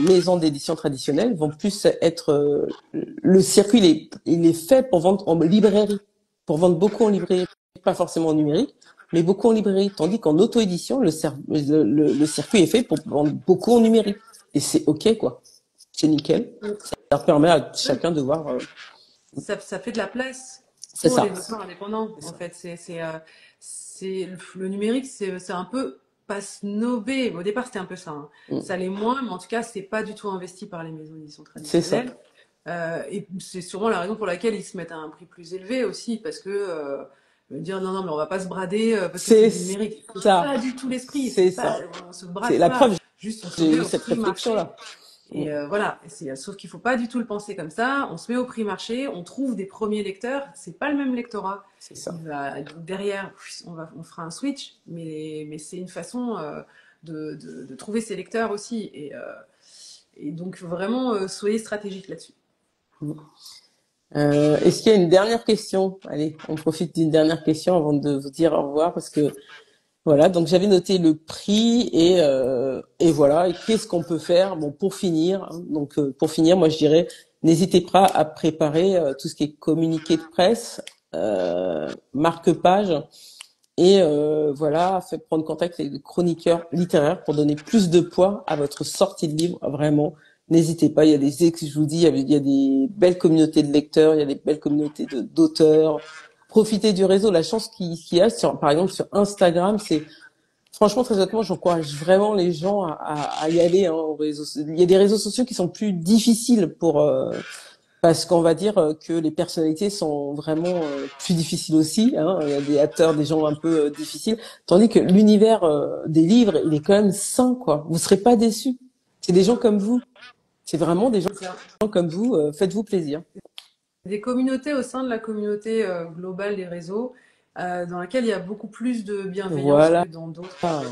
maison d'édition traditionnelle vont plus être... le circuit, il est fait pour vendre en librairie, pour vendre beaucoup en librairie, pas forcément en numérique, mais beaucoup en librairie. Tandis qu'en auto-édition, le circuit est fait pour vendre beaucoup en numérique. Et c'est OK, quoi. C'est nickel. Ça leur permet à chacun de voir. Ça fait de la place C'est pour ça. les auteurs indépendants, C'est en ça. fait. Le numérique, c'est un peu pas snobé. Au départ, c'était un peu ça. Hein. Mm. Ça l'est moins, mais en tout cas, c'est pas du tout investi par les maisons d'édition C'est ça. traditionnelles. Et c'est sûrement la raison pour laquelle ils se mettent à un prix plus élevé aussi, parce que dire non, non, mais on va pas se brader parce que c'est C'est du numérique. C'est ça. pas du tout l'esprit. C'est Pas, ça. on se C'est brade la pas. preuve. Juste, on se J'ai met eu au cette prix marché. réflexion-là. Mm. Et voilà, sauf qu'il faut pas du tout le penser comme ça. On se met au prix marché, on trouve des premiers lecteurs. C'est pas le même lectorat. C'est ça. Derrière, on fera un switch, mais c'est une façon de trouver ses lecteurs aussi. Et donc vraiment, soyez stratégique là-dessus. Mm. Est-ce qu'il y a une dernière question? Allez, on profite d'une dernière question avant de vous dire au revoir parce que voilà. Donc j'avais noté le prix et voilà. Et qu'est-ce qu'on peut faire? Bon, pour finir. Hein, donc pour finir, moi je dirais n'hésitez pas à préparer tout ce qui est communiqué de presse, marque-page et voilà, faites prendre contact avec des chroniqueurs littéraires pour donner plus de poids à votre sortie de livre. Vraiment, n'hésitez pas. Il y a je vous dis, il y a des belles communautés de lecteurs, il y a des belles communautés d'auteurs. Profitez du réseau. La chance qu'il y a, par exemple, sur Instagram, c'est franchement, très honnêtement, j'encourage vraiment les gens à y aller. Hein, aux réseaux. Il y a des réseaux sociaux qui sont plus difficiles pour parce qu'on va dire que les personnalités sont vraiment plus difficiles aussi. Hein. Il y a des acteurs, des gens un peu difficiles, tandis que l'univers des livres, il est quand même sain, quoi. Vous serez pas déçus. C'est des gens comme vous. C'est vraiment des gens C'est ça. comme vous. Faites-vous plaisir. Des communautés au sein de la communauté globale des réseaux, dans laquelle il y a beaucoup plus de bienveillance que Voilà. dans d'autres, en fait.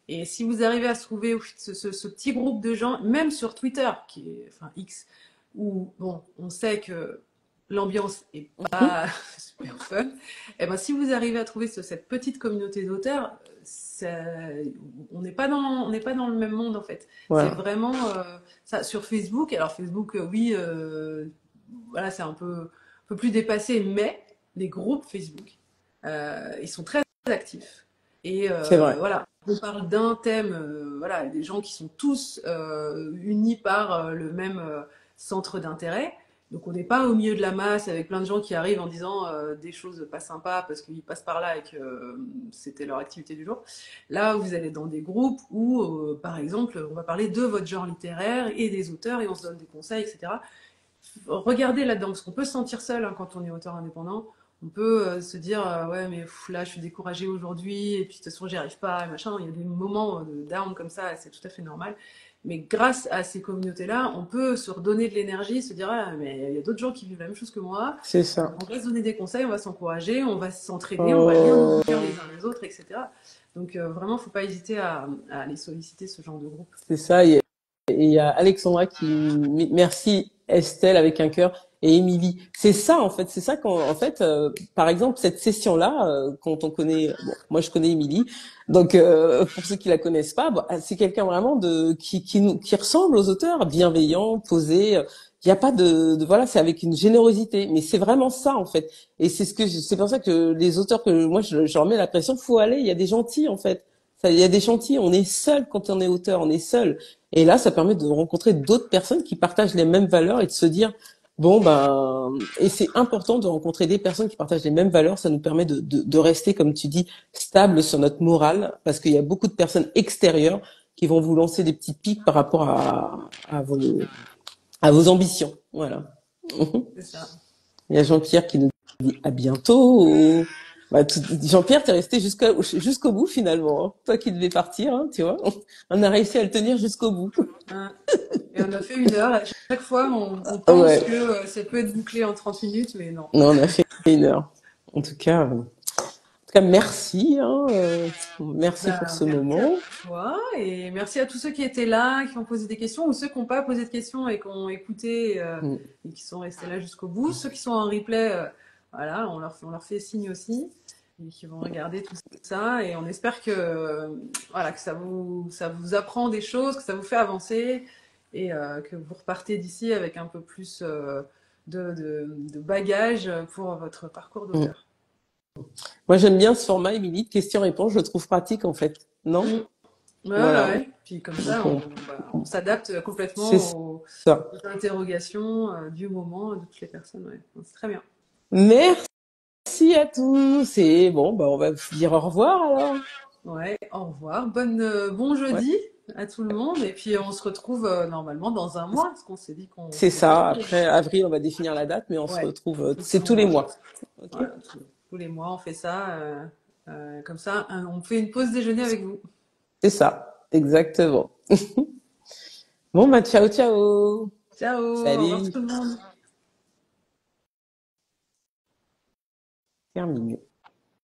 Et si vous arrivez à se trouver ce petit groupe de gens, même sur Twitter, qui est, enfin X, où bon, on sait que l'ambiance est Mhm. pas super fun, et ben si vous arrivez à trouver cette petite communauté d'auteurs, on n'est pas dans le même monde en fait. C'est Voilà. vraiment ça sur Facebook. Alors Facebook, oui, voilà, c'est un peu plus dépassé, mais les groupes Facebook, ils sont très actifs. Et C'est vrai. voilà, on parle d'un thème, voilà, des gens qui sont tous unis par le même centre d'intérêt. Donc on n'est pas au milieu de la masse avec plein de gens qui arrivent en disant des choses pas sympas parce qu'ils passent par là et que c'était leur activité du jour. Là, vous allez dans des groupes où, par exemple, on va parler de votre genre littéraire et des auteurs et on se donne des conseils, etc. Regardez là-dedans, parce qu'on peut se sentir seul hein, quand on est auteur indépendant. On peut se dire ouais mais là je suis découragé aujourd'hui et puis de toute façon j'y arrive pas et machin. Il y a des moments de down comme ça, et c'est tout à fait normal. Mais grâce à ces communautés-là, on peut se redonner de l'énergie, se dire ah mais il y a d'autres gens qui vivent la même chose que moi. C'est ça. On va se donner des conseils, on va s'encourager, on va s'entraider, on va lire nos Oh, bouquins les uns les autres, etc. Donc vraiment, faut pas hésiter à aller solliciter ce genre de groupe. c'est ça. Et il y a Alexandra merci Estelle avec un cœur et Émilie. C'est ça en fait, c'est ça qu'en fait, par exemple cette session-là, quand on connaît, bon, moi je connais Émilie, donc pour ceux qui la connaissent pas, bon, c'est quelqu'un vraiment qui ressemble aux auteurs, bienveillant, posé. Il n'y a pas voilà, c'est avec une générosité, mais c'est vraiment ça en fait. Et c'est pour ça que les auteurs que moi je leur mets la pression, faut aller. Il y a des gentils en fait. Il y a des gentils. On est seul quand on est auteur, on est seul. Et là, ça permet de rencontrer d'autres personnes qui partagent les mêmes valeurs et de se dire, bon, ben, et c'est important de rencontrer des personnes qui partagent les mêmes valeurs. Ça nous permet de rester, comme tu dis, stable sur notre morale, parce qu'il y a beaucoup de personnes extérieures qui vont vous lancer des petits pics par rapport à vos ambitions. Voilà. C'est ça. Il y a Jean-Pierre qui nous dit à bientôt. Bah, Jean-Pierre, t'es resté jusqu'au bout finalement. Hein. Toi qui devais partir, hein, tu vois. On a réussi à le tenir jusqu'au bout. Hein. Et on a fait 1 heure. À chaque fois, on pense Ouais. que ça peut être bouclé en 30 minutes, mais non. Non, on a fait 1 heure. En tout cas, merci. Hein, merci pour Ben, ce merci à moment. toi et merci à tous ceux qui étaient là, qui ont posé des questions ou ceux qui n'ont pas posé de questions et qui ont écouté Mm. et qui sont restés là jusqu'au bout. Ceux qui sont en replay, voilà, on leur fait signe aussi et qui vont regarder tout ça et on espère que voilà que ça vous apprend des choses, que ça vous fait avancer et que vous repartez d'ici avec un peu plus de bagages pour votre parcours Mm. d'auteur. Moi, j'aime bien ce format, Émilie, de questions-réponses. Je le trouve pratique, en fait. Non? Mm. Ouais, ouais, Voilà. ouais. Puis comme Donc, ça, on s'adapte c'est complètement ça. aux interrogations du moment de toutes les personnes. Ouais. C'est très bien. Merci à tous. Et bon, bah, on va se dire au revoir, alors. Ouais, au revoir. Bon Ouais. jeudi à tout le monde. Et puis on se retrouve normalement dans 1 mois, parce qu'on s'est dit qu'on C'est faisait ça. tous les... Après, avril, on va définir la date, mais on se Ouais, retrouve, tout le c'est temps, tous les mois. OK? voilà, tous les mois, on fait ça. Comme ça, on fait une pause déjeuner avec vous. C'est ça. Exactement. Bon, bah, ciao, ciao. Ciao, au revoir Salut. tout le monde. Terminé.